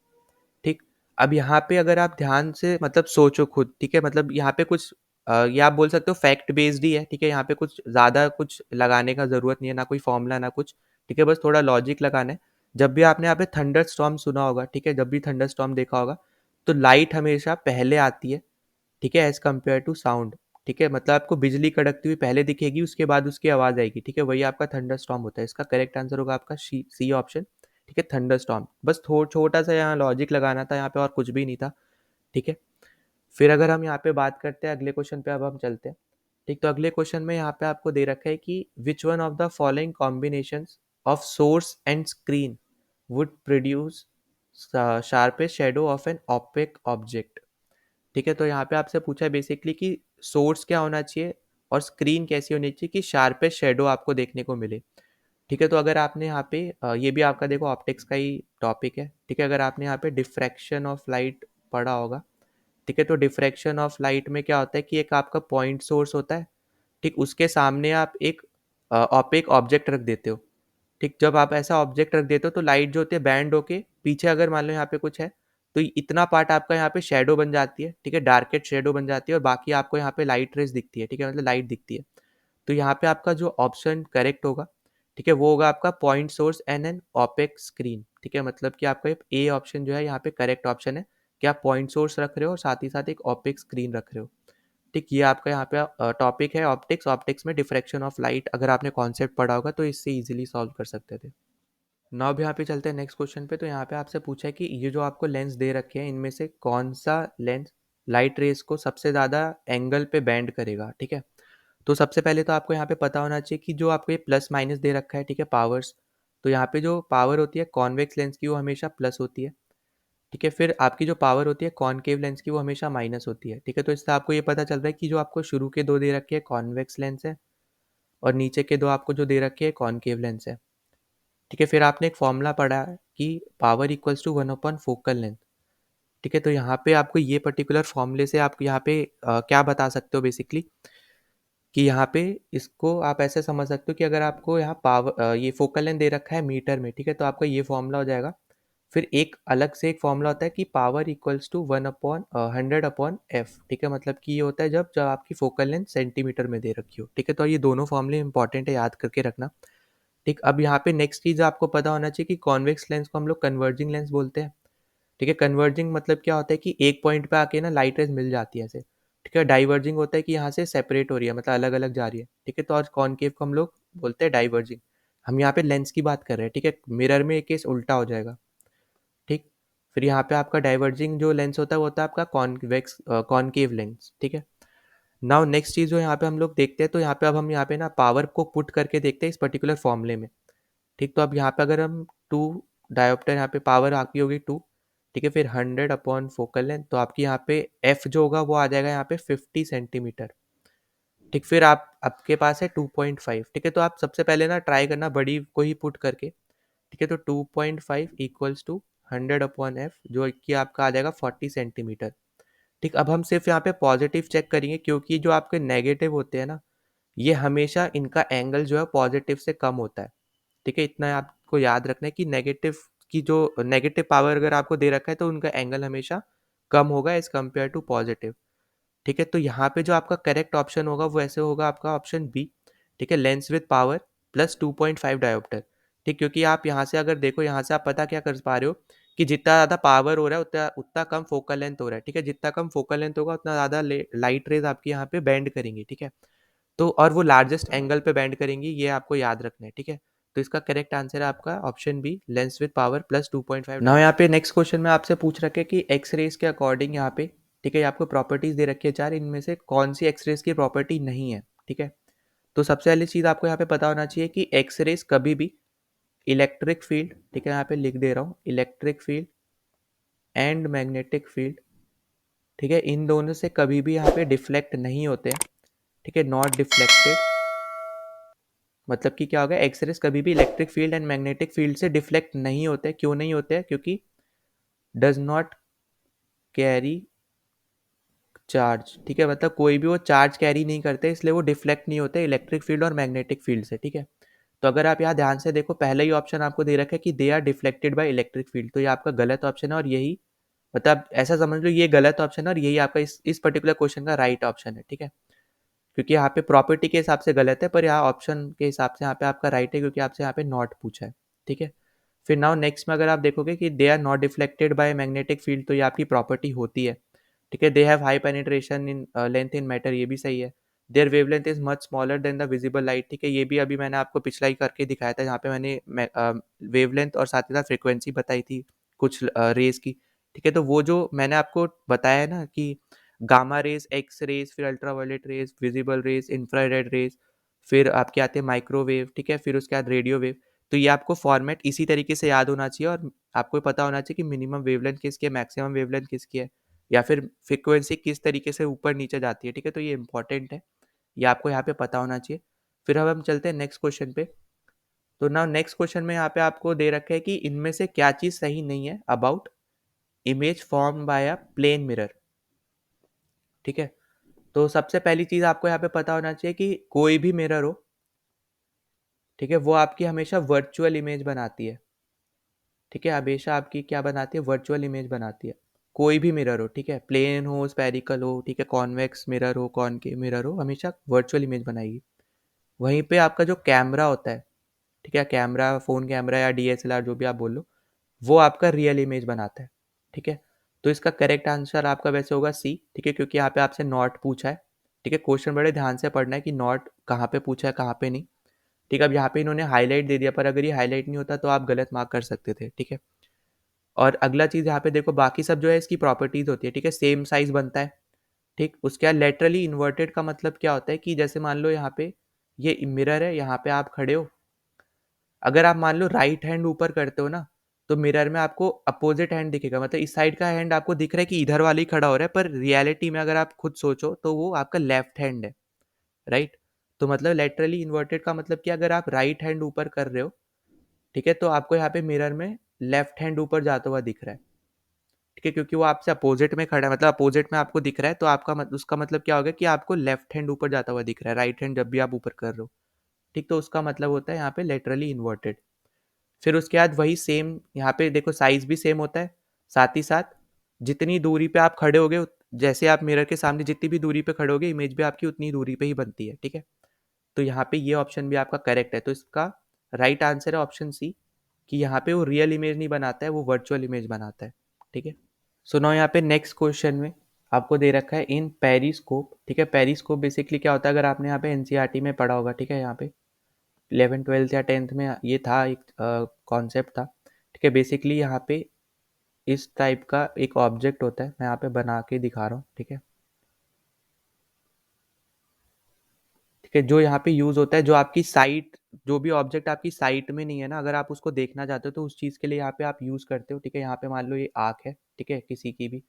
ठीक। अब यहाँ पे अगर आप ध्यान से मतलब सोचो खुद, ठीक है, मतलब यहाँ पे कुछ ये आप बोल सकते हो फैक्ट बेस्ड ही है, ठीक है। यहाँ पे कुछ ज़्यादा कुछ लगाने का ज़रूरत नहीं है, ना कोई फॉर्मूला ना कुछ, ठीक है, बस थोड़ा लॉजिक लगाना है। जब भी आपने यहाँ पे थंडर स्टॉर्म सुना होगा, ठीक है, जब भी थंडर स्टॉर्म देखा होगा, तो लाइट हमेशा पहले आती है, ठीक है, एज कम्पेयर टू साउंड, ठीक है। मतलब आपको बिजली कड़कती हुई पहले दिखेगी, उसके बाद उसकी आवाज़ आएगी, ठीक है, वही आपका थंडर स्टॉर्म होता है। इसका करेक्ट आंसर होगा आपका सी ऑप्शन, ठीक है, थंडर स्टॉर्म। बस छोटा सा यहाँ लॉजिक लगाना था, यहाँ पे और कुछ भी नहीं था, ठीक है। फिर अगर हम यहाँ पे बात करते हैं अगले क्वेश्चन पे, अब हम चलते हैं, ठीक। तो अगले क्वेश्चन में यहाँ पे आपको दे रखा है कि which one of the following combinations of source and screen would produce sharpest shadow of an opaque object, ठीक है। तो यहाँ पे आपसे पूछा है बेसिकली कि सोर्स क्या होना चाहिए और स्क्रीन कैसी होनी चाहिए कि शार्पेस्ट शेडो आपको देखने को मिले, ठीक है। तो अगर आपने यहाँ पे ये भी आपका देखो ऑप्टिक्स का ही टॉपिक है, ठीक है। अगर आपने यहाँ पे डिफ्रैक्शन ऑफ लाइट पढ़ा होगा, ठीक है, तो डिफ्रैक्शन ऑफ लाइट में क्या होता है कि एक आपका पॉइंट सोर्स होता है, ठीक, उसके सामने आप एक ऑपेक ऑब्जेक्ट रख देते हो, ठीक। जब आप ऐसा ऑब्जेक्ट रख देते हो तो लाइट जो होती है बैंड होके पीछे अगर मान लो यहाँ पे कुछ है, तो इतना पार्ट आपका यहाँ पे शेडो बन जाती है, ठीक है, डार्केट शेडो बन जाती है, और बाकी आपको यहाँ पे लाइट रेस दिखती है, ठीक है, मतलब लाइट दिखती है। तो यहाँ पे आपका जो ऑप्शन करेक्ट होगा, ठीक है, वो होगा आपका point source and an opaque screen, ठीक है। मतलब कि आपका ए ऑप्शन जो है यहाँ पे करेक्ट ऑप्शन है कि आप पॉइंट सोर्स रख रहे हो और साथ ही साथ एक ऑपेक स्क्रीन रख रहे हो, ठीक। ये आपका यहाँ पे टॉपिक है ऑप्टिक्स। ऑप्टिक्स में डिफ्रैक्शन ऑफ लाइट अगर आपने कॉन्सेप्ट पढ़ा होगा तो इससे इजीली सॉल्व कर सकते थे। नाउ अब यहाँ पे चलते हैं नेक्स्ट क्वेश्चन पे। तो यहाँ पे आपसे पूछा है कि ये जो आपको लेंस दे रखे हैं, इनमें से कौन सा लेंस लाइट रेस को सबसे ज़्यादा एंगल पे बैंड करेगा, ठीक है। तो सबसे पहले तो आपको यहाँ पे पता होना चाहिए कि जो आपको ये प्लस माइनस दे रखा है, ठीक है, पावर्स, तो यहाँ पे जो पावर होती है कॉन्वेक्स लेंस की वो हमेशा प्लस होती है, ठीक है। फिर आपकी जो पावर होती है कॉनकेव लेंस की वो हमेशा माइनस होती है, ठीक है। तो इससे आपको ये पता चल रहा है कि जो आपको शुरू के दो दे रखे हैं कॉन्वेक्स लेंस है, और नीचे के दो आपको जो दे रखे हैं कॉनकेव लेंस है, ठीक है। फिर आपने एक फॉर्मूला पढ़ा है कि power equals to 1 upon focal length, ठीक है। तो यहाँ पे आपको ये पर्टिकुलर फॉर्मूले से आप यहाँ पे क्या बता सकते हो बेसिकली कि यहाँ पे इसको आप ऐसे समझ सकते हो कि अगर आपको यहाँ पावर ये फोकल लेंथ दे रखा है मीटर में, ठीक है, तो आपका ये फॉर्मूला हो जाएगा। फिर एक अलग से एक फॉर्मूला होता है कि पावर इक्वल्स टू 1/100/f, ठीक है। मतलब कि ये होता है जब जब आपकी फोकल लेंथ सेंटीमीटर में दे रखी हो, ठीक है। तो ये दोनों फॉर्मूले इंपॉर्टेंट है, याद करके रखना, ठीक। अब यहाँ पे नेक्स्ट चीज़ आपको पता होना चाहिए कि कॉन्वेक्स लेंस को हम लोग कन्वर्जिंग लेंस बोलते हैं, ठीक है। कन्वर्जिंग मतलब क्या होता है कि एक पॉइंट पे आके ना लाइट रेज मिल जाती है ऐसे, ठीक है। डाइवर्जिंग होता है कि यहाँ से सेपरेट हो रही है, मतलब अलग अलग जा रही है, ठीक है। तो आज कॉनकेव को हम लोग बोलते हैं डाइवर्जिंग। हम यहाँ पे लेंस की बात कर रहे हैं, ठीक है। मिरर में एक केस उल्टा हो जाएगा, ठीक। फिर यहाँ पे आपका डाइवर्जिंग जो लेंस होता है वो होता है आपका कॉन्वेक्स कॉनकेव लेंस, ठीक है। नाउ नेक्स्ट चीज़ जो यहाँ पे हम लोग देखते हैं, तो यहाँ पे अब हम यहाँ पे ना पावर को पुट करके देखते हैं इस पर्टिकुलर फॉर्मूले में, ठीक। तो अब यहाँ पे अगर हम 2 डायोप्टर यहाँ पे पावर आपकी होगी 2, ठीक है। फिर 100/फोकल लेंथ, तो आपकी यहाँ पे एफ जो होगा वो आ जाएगा यहाँ पे 50 सेंटीमीटर, ठीक। फिर आप आपके पास है 2.5, ठीक है। तो आप सबसे पहले ना ट्राई करना बड़ी को ही पुट करके, ठीक है। तो 2.5 इक्वल्स टू 100/f जो कि आपका आ जाएगा 40 सेंटीमीटर, ठीक। अब हम सिर्फ यहाँ पे पॉजिटिव चेक करेंगे क्योंकि जो आपके नेगेटिव होते हैं ना, ये हमेशा इनका एंगल जो है पॉजिटिव से कम होता है, ठीक है। इतना आपको याद रखना है कि नेगेटिव की जो नेगेटिव पावर अगर आपको दे रखा है तो उनका एंगल हमेशा कम होगा एज कम्पेयर टू पॉजिटिव, ठीक है। तो यहाँ पे जो आपका करेक्ट ऑप्शन होगा वो ऐसे होगा आपका ऑप्शन बी, ठीक है, lens with power plus 2.5 dioptre, ठीक। क्योंकि आप यहाँ से अगर देखो, यहाँ से आप पता क्या कर पा रहे हो कि जितना ज़्यादा पावर हो रहा है उतना उतना कम फोकल लेंथ हो रहा है, ठीक है। जितना कम फोकल लेंथ होगा उतना ज़्यादा लाइट रेज आपकी यहाँ पे बेंड करेंगी, ठीक है। तो और वो लार्जेस्ट एंगल पे बेंड करेंगी, ये आपको याद रखना है, ठीक है। तो इसका करेक्ट आंसर है आपका option B, lens with power plus 2.5। Now यहाँ पे नेक्स्ट क्वेश्चन में आपसे पूछ रखे कि एक्स रेज के अकॉर्डिंग यहाँ पे, ठीक है, आपको प्रॉपर्टीज दे रखी है 4, इनमें से कौन सी एक्स रेज की प्रॉपर्टी नहीं है, ठीक है। तो सबसे पहली चीज़ आपको यहाँ पे पता होना चाहिए कि एक्स रेज कभी भी इलेक्ट्रिक फील्ड, ठीक है, यहाँ पे लिख दे रहा हूँ, electric field and magnetic field, ठीक है, इन दोनों से कभी भी यहाँ पे डिफ्लेक्ट नहीं होते हैं, ठीक है, नॉट डिफ्लेक्टेड। मतलब कि क्या होगा, एक्सरेज कभी भी electric field and magnetic field से डिफ्लेक्ट नहीं होते। क्यों नहीं होते? क्योंकि डज नॉट कैरी चार्ज, ठीक है, मतलब कोई भी वो चार्ज कैरी नहीं करते, इसलिए वो डिफ्लेक्ट नहीं होते इलेक्ट्रिक फील्ड और मैग्नेटिक फील्ड से, ठीक है। तो अगर आप यहाँ ध्यान से देखो, पहला ही ऑप्शन आपको दे रखा है कि they are deflected by electric field, तो ये आपका गलत ऑप्शन है, और यही मतलब ऐसा समझ लो ये गलत ऑप्शन है और यही आपका इस पर्टिकुलर क्वेश्चन का राइट ऑप्शन है, ठीक है। क्योंकि यहाँ पे प्रॉपर्टी के हिसाब से गलत है, पर यहाँ ऑप्शन के हिसाब से यहाँ पे आपका राइट है, क्योंकि आपसे यहाँ पे नॉट पूछा है, ठीक है। फिर नाउ नेक्स्ट में अगर आप देखोगे कि they are not deflected by magnetic field, तो ये आपकी प्रॉपर्टी होती है, ठीक है। They have high penetration in length in matter, ये भी सही है। Their wavelength is much smaller than the visible light, ठीक है, ये भी अभी मैंने आपको पिछला ही करके दिखाया था, जहाँ पे मैंने वेवलेंथ और साथ ही साथ फ्रिक्वेंसी बताई थी कुछ रेज की, ठीक है। तो वो जो मैंने आपको बताया है ना कि गामा रेज, एक्स रेज, फिर ultraviolet rays, visible raise, infrared rays, फिर आपके आते हैं माइक्रोवेव, ठीक है, फिर उसके बाद रेडियो वेव। तो ये आपको फॉर्मेट इसी तरीके से याद होना चाहिए, और आपको पता होना चाहिए कि मिनिमम वेवलेंथ किसकी है, मैक्सिमम वेवलेंथ किसकी है, या फिर फ्रिक्वेंसी किस तरीके से ऊपर नीचे जाती है, ठीक है। तो ये इंपॉर्टेंट है, ये आपको यहाँ पे पता होना चाहिए। फिर अब हम चलते हैं नेक्स्ट क्वेश्चन पे। तो ना नेक्स्ट क्वेश्चन में यहाँ पे आपको दे रखा है कि इनमें से क्या चीज़ सही नहीं है about image form by a plane mirror, ठीक है। तो सबसे पहली चीज़ आपको यहाँ पे पता होना चाहिए कि कोई भी मिरर हो, ठीक है, वो आपकी हमेशा वर्चुअल इमेज बनाती है, ठीक है, हमेशा आपकी क्या बनाती है, वर्चुअल इमेज बनाती है। कोई भी मिरर हो, ठीक है, प्लेन हो, स्पेरिकल हो, ठीक है, कॉन्वेक्स मिरर हो, कॉनकेव मिरर हो, हमेशा वर्चुअल इमेज बनाएगी। वहीं पे आपका जो कैमरा होता है, ठीक है, कैमरा, फ़ोन कैमरा या डीएसएलआर जो भी आप बोल लो, वो आपका रियल इमेज बनाता है, ठीक है। तो इसका करेक्ट आंसर आपका वैसे होगा सी, ठीक है, क्योंकि यहाँ पे आपसे नॉट पूछा है, ठीक है। क्वेश्चन बड़े ध्यान से पढ़ना है कि नॉट कहाँ पे पूछा है, कहाँ पे नहीं, ठीक है। अब यहाँ पे इन्होंने हाईलाइट दे दिया, पर अगर ये हाईलाइट नहीं होता तो आप गलत मार्क कर सकते थे, ठीक है। और अगला चीज़ यहाँ पे देखो, बाकी सब जो है इसकी प्रॉपर्टीज होती है, ठीक है, सेम साइज बनता है, ठीक। उसके बाद लेटरली इन्वर्टेड का मतलब क्या होता है कि जैसे मान लो यहाँ पे ये मिरर है, यहाँ पे आप खड़े हो, अगर आप मान लो राइट हैंड ऊपर करते हो ना, तो मिरर में आपको अपोजिट हैंड दिखेगा, मतलब इस साइड का हैंड आपको दिख रहा है कि इधर वाली खड़ा हो रहा है, पर रियलिटी में अगर आप खुद सोचो तो वो आपका लेफ्ट हैंड है, राइट। तो मतलब लेटरली इन्वर्टेड का मतलब कि अगर आप राइट हैंड ऊपर कर रहे हो, ठीक है, तो आपको यहाँ पे मिरर में लेफ्ट हैंड ऊपर जाता हुआ दिख रहा है, ठीक है, क्योंकि वो आपसे अपोजिट में खड़ा है, मतलब अपोजिट में आपको दिख रहा है, तो आपका उसका मतलब क्या होगा कि आपको लेफ्ट हैंड ऊपर जाता हुआ दिख रहा है, राइट हैंड जब भी आप ऊपर कर रहे हो, ठीक। तो उसका मतलब होता है यहाँ पे लेटरली इन्वर्टेड। फिर उसके बाद वही सेम यहाँ पे देखो, साइज भी सेम होता है, साथ ही साथ जितनी दूरी पे आप खड़े होगे, जैसे आप मिरर के सामने जितनी भी दूरी पे खड़े होगे, इमेज भी आपकी उतनी दूरी पे ही बनती है, ठीक है। तो यहाँ पे ये ऑप्शन भी आपका करेक्ट है, तो इसका राइट आंसर है ऑप्शन सी, कि यहाँ पे वो रियल इमेज नहीं बनाता है, वो वर्चुअल इमेज बनाता है, ठीक है। सो नाउ यहाँ पे नेक्स्ट क्वेश्चन में आपको दे रखा है इन पेरिस्कोप, ठीक है। पेरिस्कोप बेसिकली क्या होता है, अगर आपने यहाँ पे एनसीईआरटी में पढ़ा होगा, ठीक है, यहाँ पे 11 ट्वेल्थ या 10th में ये था, एक कॉन्सेप्ट था, ठीक है। बेसिकली यहाँ पे इस टाइप का एक ऑब्जेक्ट होता है, मैं यहाँ पे बना के दिखा रहा हूँ, ठीक है, ठीक है, जो यहाँ पे यूज़ होता है, जो आपकी साइट, जो भी ऑब्जेक्ट आपकी साइट में नहीं है ना, अगर आप उसको देखना चाहते हो तो उस चीज़ के लिए यहाँ पे आप यूज़ करते हो, ठीक है। यहाँ पे मान लो ये आँख है, ठीक है, किसी की भी,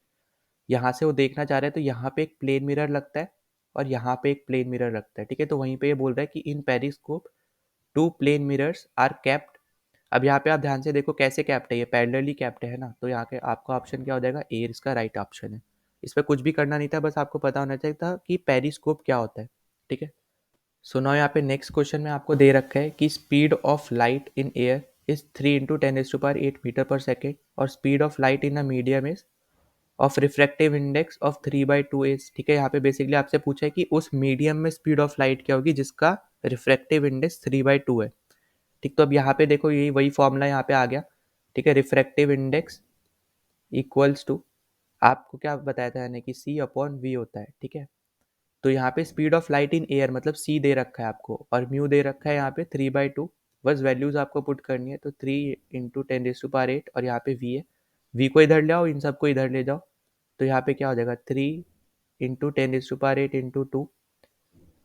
यहाँ से वो देखना चाह रहे हैं तो यहाँ पे एक प्लेन मिरर लगता है और यहाँ पे एक प्लेन मिरर लगता है, ठीक है। तो वहीं पे ये बोल रहा है कि in periscope two plane mirrors are kept. अब यहाँ पे आप ध्यान से देखो कैसे कैप्ट है, ये पैरेलली कैप्ट है ना, तो यहाँ के आपका ऑप्शन क्या हो जाएगा, ए इसका राइट ऑप्शन है। इस पर कुछ भी करना नहीं था, बस आपको पता होना चाहिए था कि पेरिस्कोप क्या होता है, ठीक है। सो नाउ यहाँ पे नेक्स्ट क्वेश्चन में आपको दे रखा है कि speed of light in air is 3 × 10⁸ और speed of light in a medium is of refractive index of 3/2 ठीक है। यहाँ पे बेसिकली आपसे पूछा है कि उस मीडियम में स्पीड ऑफ लाइट क्या होगी जिसका रिफ्रैक्टिव इंडेक्स 3/2 है, ठीक। तो अब यहाँ पे देखो, यही वही फॉर्मूला यहाँ पे आ गया, ठीक है। रिफ्रैक्टिव इंडेक्स इक्वल्स टू, आपको क्या बताया था यानी कि C/V होता है, ठीक है। तो यहाँ पे speed of light in air मतलब C दे रखा है आपको, और म्यू दे रखा है यहाँ पे 3/2, बस वैल्यूज आपको पुट करनी है, तो 3 × 10⁸ और यहाँ पे V है, V को इधर ले आओ, इन सबको इधर ले जाओ, तो यहाँ पे क्या हो जाएगा 3 ×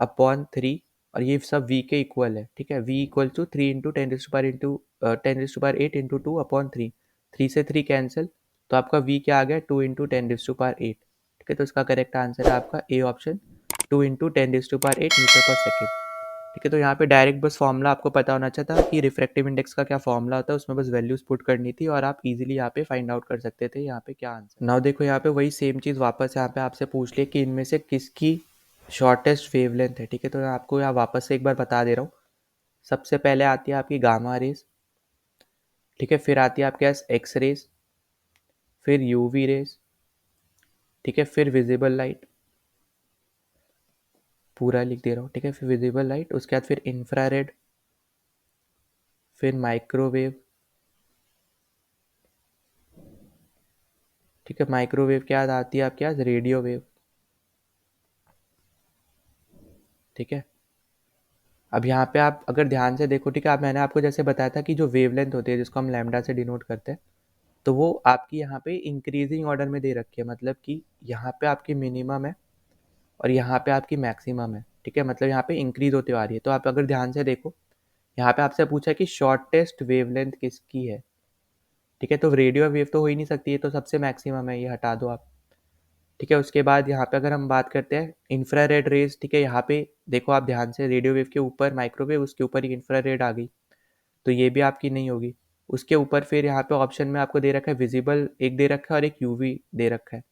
10⁸ और ये सब v के इक्वल है, ठीक है। v इक्वल टू 3 × 10⁸ 2/3, 3 से 3 कैंसिल, तो आपका v क्या आ गया 2 × 10⁸, ठीक है, तो इसका करेक्ट आंसर है आपका A option, 2 × 10⁸ metre per second. ठीक है, तो यहाँ पे डायरेक्ट बस फॉर्मूला आपको पता होना चाहिए था कि रिफ्रैक्टिव इंडेक्स का क्या फॉर्मूला होता है, उसमें बस वैल्यूज पुट करनी थी और आप इजीली यहाँ पे फाइंड आउट कर सकते थे यहाँ पे क्या आंसर। नाउ देखो यहाँ पे वही सेम चीज़ वापस यहाँ पे आपसे पूछ लिया कि इनमें से किसकी शॉर्टेस्ट वेवलेंथ है। ठीक है, तो मैं आपको यहाँ वापस से एक बार बता दे रहा हूँ। सबसे पहले आती है आपकी गामा रेज, ठीक है, फिर आती है आपके पास एक्स रेज, फिर यूवी रेज, ठीक है, फिर विजिबल लाइट, पूरा लिख दे रहा हूँ, ठीक है, फिर विजिबल लाइट, उसके बाद फिर इंफ्रारेड, फिर माइक्रोवेव, ठीक है, माइक्रोवेव के बाद आती है आपके पास रेडियो वेव। ठीक है, अब यहाँ पे आप अगर ध्यान से देखो, ठीक है, मैंने आपको जैसे बताया था कि जो वेवलेंथ होती है जिसको हम लैम्डा से डिनोट करते हैं, तो वो आपकी यहाँ पे इंक्रीजिंग ऑर्डर में दे रखी है, मतलब कि यहाँ पे आपकी मिनिमम है और यहाँ पे आपकी मैक्सिमम है। ठीक है, मतलब यहाँ पे इंक्रीज होती आ रही है। तो आप अगर ध्यान से देखो, यहाँ पे आपसे पूछा है कि शॉर्टेस्ट वेवलेंथ किसकी है। ठीक है, तो रेडियो वेव तो हो ही नहीं सकती है, तो सबसे मैक्सिमम है, ये हटा दो आप। ठीक है, उसके बाद यहाँ पे अगर हम बात करते हैं इंफ्रारेड रेज, ठीक है, यहाँ पे देखो आप ध्यान से, रेडियो वेव के ऊपर माइक्रोवेव, उसके ऊपर ही इंफ्रारेड आ गई, तो ये भी आपकी नहीं होगी। उसके ऊपर फिर यहाँ पे ऑप्शन में आपको दे रखा है विजिबल एक दे रखा है और एक यूवी दे रखा है,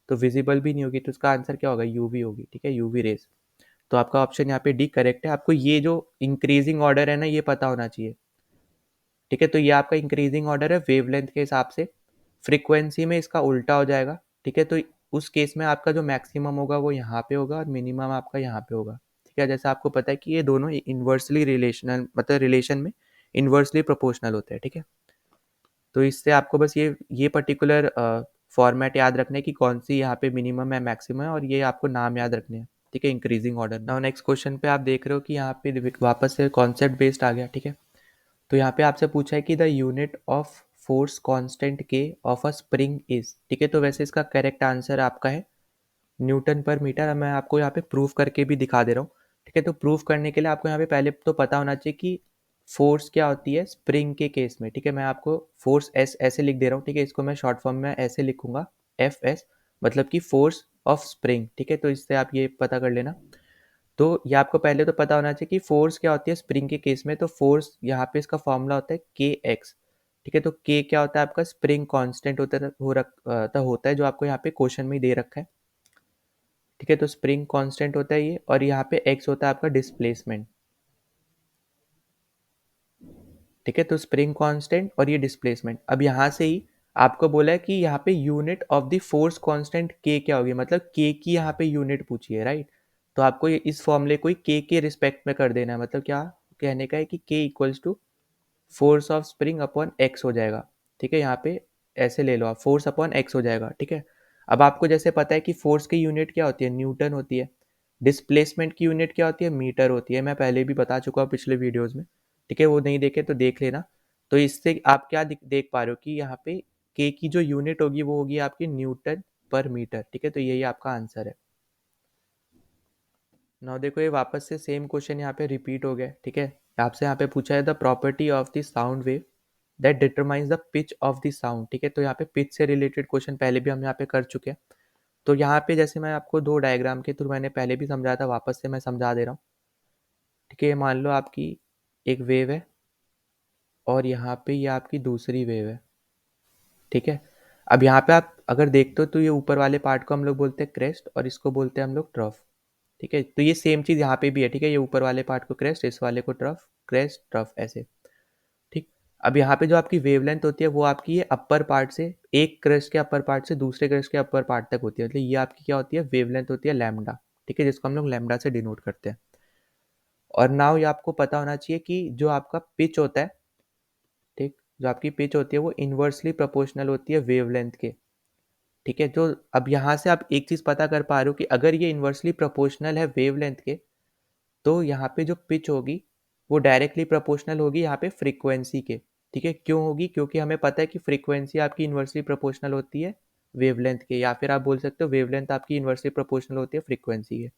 तो विजिबल भी नहीं होगी, तो इसका आंसर क्या होगा, यूवी होगी। ठीक है, यूवी रेज। तो आपका ऑप्शन यहाँ पे डी करेक्ट है। आपको ये जो इंक्रीजिंग ऑर्डर है ना, ये पता होना चाहिए। ठीक है, तो ये आपका इंक्रीजिंग ऑर्डर है वेवलेंथ के हिसाब से, फ्रीक्वेंसी में इसका उल्टा हो जाएगा। ठीक है, तो उस केस में आपका जो मैक्सिमम होगा वो यहाँ पे होगा और मिनिमम आपका यहाँ पे होगा। ठीक है, जैसे आपको पता है कि ये दोनों इन्वर्सली रिलेशनल, मतलब रिलेशन में इन्वर्सली प्रोपोर्शनल होते हैं। ठीक है, तो इससे आपको बस ये पर्टिकुलर फॉर्मेट याद रखना है कि कौन सी यहाँ पे मिनिमम है, मैक्सिमम है, और ये आपको नाम याद रखने हैं। ठीक है, increasing order. Now next question पे आप देख रहे हो कि यहाँ पे वापस से कॉन्सेप्ट बेस्ड आ गया। ठीक है, तो यहाँ पे आपसे पूछा है कि the unit of force constant के ऑफ अ स्प्रिंग इज। ठीक है, तो वैसे इसका करेक्ट आंसर आपका है न्यूटन पर मीटर। अब मैं आपको यहाँ पे प्रूफ करके भी दिखा दे रहा हूँ। ठीक है, तो प्रूफ करने के लिए आपको यहाँ पे पहले तो पता होना चाहिए कि फोर्स क्या होती है स्प्रिंग के केस में। ठीक है, मैं आपको फोर्स एस ऐसे लिख दे रहा हूँ। ठीक है, इसको मैं शॉर्ट फॉर्म में ऐसे लिखूंगा, एफ एस, मतलब कि फोर्स ऑफ स्प्रिंग। ठीक है, तो इससे आप ये पता कर लेना। तो ये आपको पहले तो पता होना चाहिए कि फोर्स क्या होती है स्प्रिंग के केस में। तो फोर्स यहाँ पे इसका फॉर्मूला होता है के एक्स। ठीक है, तो के क्या होता है आपका स्प्रिंग कांस्टेंट होता है जो आपको यहाँ पे क्वेश्चन में ही दे रखा है। ठीक है, तो स्प्रिंग कांस्टेंट होता है ये, और यहाँ पे एक्स होता है आपका डिस्प्लेसमेंट। ठीक है, तो स्प्रिंग कांस्टेंट और ये डिस्प्लेसमेंट। अब यहाँ से ही आपको बोला है कि यहाँ पे unit of the force constant के क्या होगी, मतलब के की यहाँ पे यूनिट पूछी है, राइट। तो आपको ये इस फॉर्मूले को के रिस्पेक्ट में कर देना है, मतलब क्या कहने का है कि K equals to force of spring upon X हो जाएगा। ठीक है, यहाँ पे ऐसे ले लो आप, फोर्स अपॉन एक्स हो जाएगा। ठीक है, अब आपको जैसे पता है कि फोर्स की यूनिट क्या होती है, न्यूटन होती है। डिस्प्लेसमेंट की यूनिट क्या होती है, मीटर होती है। मैं पहले भी बता चुका हूँ पिछले वीडियोज़ में। ठीक है, वो नहीं देखे तो देख लेना। तो इससे आप क्या देख पा रहे हो कि यहाँ पे के की जो यूनिट होगी वो होगी आपकी न्यूटन पर मीटर। ठीक है, तो यही आपका आंसर है। नाउ देखो, ये वापस से सेम क्वेश्चन यहाँ पे रिपीट हो गया। ठीक है, आपसे यहाँ पे पूछा है the property of the sound wave that determines the pitch of the sound. ठीक है, तो यहाँ पे पिच से रिलेटेड क्वेश्चन पहले भी हम यहाँ पे कर चुके हैं। तो यहाँ पे जैसे मैं आपको दो डायग्राम के थ्रू मैंने पहले भी समझाया था, वापस से मैं समझा दे रहा हूँ। ठीक है, मान लो आपकी एक वेव है और यहाँ पे ये आपकी दूसरी वेव है। ठीक है, अब यहाँ पे आप अगर देखते हो तो ये ऊपर वाले पार्ट को हम लोग बोलते हैं क्रेस्ट और इसको बोलते हैं हम लोग ट्रफ। ठीक है, तो ये सेम चीज़ यहाँ पे भी है। ठीक है, ये ऊपर वाले पार्ट को क्रेस्ट, इस वाले को ट्रफ, क्रेस्ट ट्रफ ऐसे। ठीक, अब यहाँ पे जो आपकी वेवलेंथ होती है वो आपकी ये अपर पार्ट से, एक क्रेस्ट के अपर पार्ट से दूसरे क्रेस्ट के अपर पार्ट तक होती है, मतलब ये आपकी क्या होती है, वेवलेंथ होती है लैम्डा। ठीक है, जिसको हम लोग लैम्डा से डिनोट करते हैं। और नाउ ये आपको पता होना चाहिए कि जो आपका पिच होता है, ठीक, जो आपकी पिच होती है वो इन्वर्सली प्रोपोर्शनल होती है वेवलेंथ के। ठीक है, तो अब यहाँ से आप एक चीज़ पता कर पा रहे हो कि अगर ये इन्वर्सली प्रोपोर्शनल है वेवलेंथ के, तो यहाँ पे जो पिच होगी वो डायरेक्टली प्रोपोर्शनल होगी यहाँ पे फ्रीक्वेंसी के। ठीक है, क्यों होगी, क्योंकि हमें पता है कि फ्रीक्वेंसी आपकी इन्वर्सली प्रोपोर्शनल होती है वेवलेंथ के, या फिर आप बोल सकते हो वेवलेंथ आपकी इन्वर्सली प्रोपोर्शनल होती है फ्रीक्वेंसी के।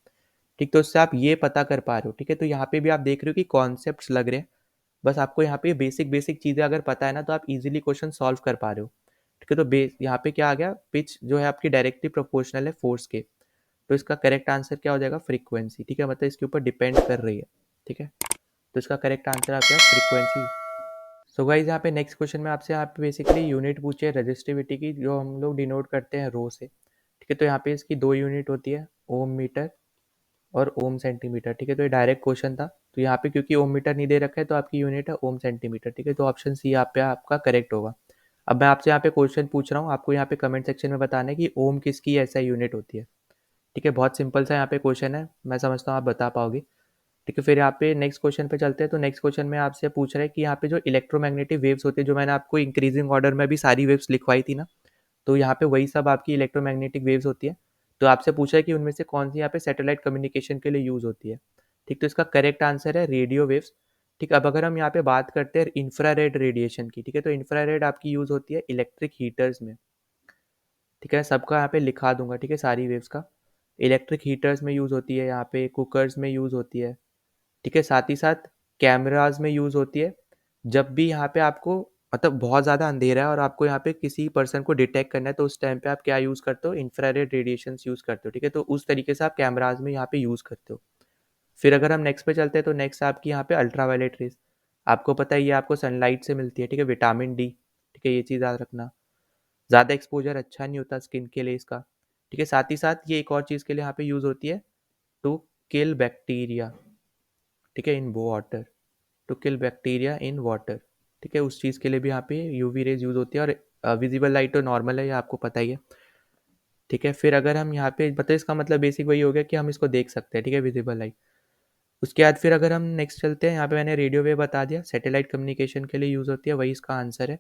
ठीक, तो उससे आप ये पता कर पा रहे हो। ठीक है, तो यहाँ पे भी आप देख रहे हो कि कॉन्सेप्ट्स लग रहे हैं। बस आपको यहाँ पे बेसिक बेसिक चीज़ें अगर पता है ना, तो आप इजीली क्वेश्चन सॉल्व कर पा रहे हो। ठीक है। तो बेस यहाँ पे क्या आ गया, पिच जो है आपकी डायरेक्टली प्रोपोर्शनल है फोर्स के, तो इसका करेक्ट आंसर क्या हो जाएगा, फ्रीक्वेंसी। ठीक है, मतलब इसके ऊपर डिपेंड कर रही है। ठीक है, तो इसका करेक्ट आंसर आ गया फ्रीक्वेंसी। सो गाइज यहाँ पे नेक्स्ट क्वेश्चन में आपसे यहाँ पे बेसिकली यूनिट पूछे रेजिस्टिविटी की, जो हम लोग डिनोट करते हैं रो से। ठीक है, तो यहाँ पे इसकी दो यूनिट होती है, ओम मीटर और ओम सेंटीमीटर। ठीक है, तो ये डायरेक्ट क्वेश्चन था, तो यहाँ पे क्योंकि ओम मीटर नहीं दे रखा है तो आपकी यूनिट है ओम सेंटीमीटर। ठीक है, तो ऑप्शन सी यहाँ पे आपका करेक्ट होगा। अब मैं आपसे यहाँ पे क्वेश्चन पूछ रहा हूँ, आपको यहाँ पे कमेंट सेक्शन में बताना है कि ओम किसकी ऐसा यूनिट होती है। ठीक है, बहुत सिंपल सा यहाँ पे क्वेश्चन है, मैं समझता हूँ आप बता पाओगे। ठीक है, फिर यहाँ पे नेक्स्ट क्वेश्चन पे चलते हैं। तो नेक्स्ट क्वेश्चन में आपसे पूछ रहा है कि यहाँ पे जो इलेक्ट्रोमैग्नेटिक वेव्स होती है, जो मैंने आपको इंक्रीजिंग ऑर्डर में भी सारी वेव्स लिखवाई थी ना, तो यहाँ पे वही सब आपकी इलेक्ट्रोमैग्नेटिक वेव्स होती है। तो आपसे पूछा है कि उनमें से कौन सी यहाँ पे सैटेलाइट कम्युनिकेशन के लिए यूज होती है। ठीक, तो इसका करेक्ट आंसर है रेडियो वेव्स। ठीक, अब अगर हम यहाँ पे बात करते हैं इंफ्रारेड रेडिएशन की, ठीक है, तो इंफ्रारेड आपकी यूज होती है इलेक्ट्रिक हीटर्स में। ठीक है, सबका यहाँ पे लिखा दूंगा, ठीक है, सारी वेव्स का। इलेक्ट्रिक हीटर्स में यूज होती है, यहाँ पे कुकर्स में यूज होती है। ठीक है, साथ ही साथ कैमराज में यूज होती है। जब भी यहाँ पे आपको मतलब बहुत ज़्यादा अंधेरा है और आपको यहाँ पे किसी पर्सन को डिटेक्ट करना है, तो उस टाइम पे आप क्या यूज़ करते हो, इंफ्रारेड रेडिएशन यूज़ करते हो। ठीक है, तो उस तरीके से आप कैमराज में यहाँ पे यूज़ करते हो। फिर अगर हम नेक्स्ट पे चलते हैं, तो नेक्स्ट आपकी यहाँ पे अल्ट्रावायलेट रेज। आपको पता है ये आपको सनलाइट से मिलती है। ठीक है, विटामिन डी। ठीक है, ये चीज़ याद रखना। ज़्यादा एक्सपोजर अच्छा नहीं होता स्किन के लिए इसका। ठीक है, साथ ही साथ ये एक और चीज़ के लिए यहाँ पे यूज़ होती है, टू किल बैक्टीरिया। ठीक है, in water, to kill bacteria in water. ठीक है, उस चीज़ के लिए भी यहाँ पे यूवी रेज यूज़ होती है। और विजिबल लाइट तो नॉर्मल है, ये आपको पता ही है। ठीक है, फिर अगर हम यहाँ पे पता है, इसका मतलब बेसिक वही हो गया कि हम इसको देख सकते हैं। ठीक है, विजिबल लाइट। उसके बाद फिर अगर हम नेक्स्ट चलते हैं, यहाँ पे मैंने रेडियो वेव बता दिया, सैटेलाइट कम्युनिकेशन के लिए यूज़ होती है, वही इसका आंसर है।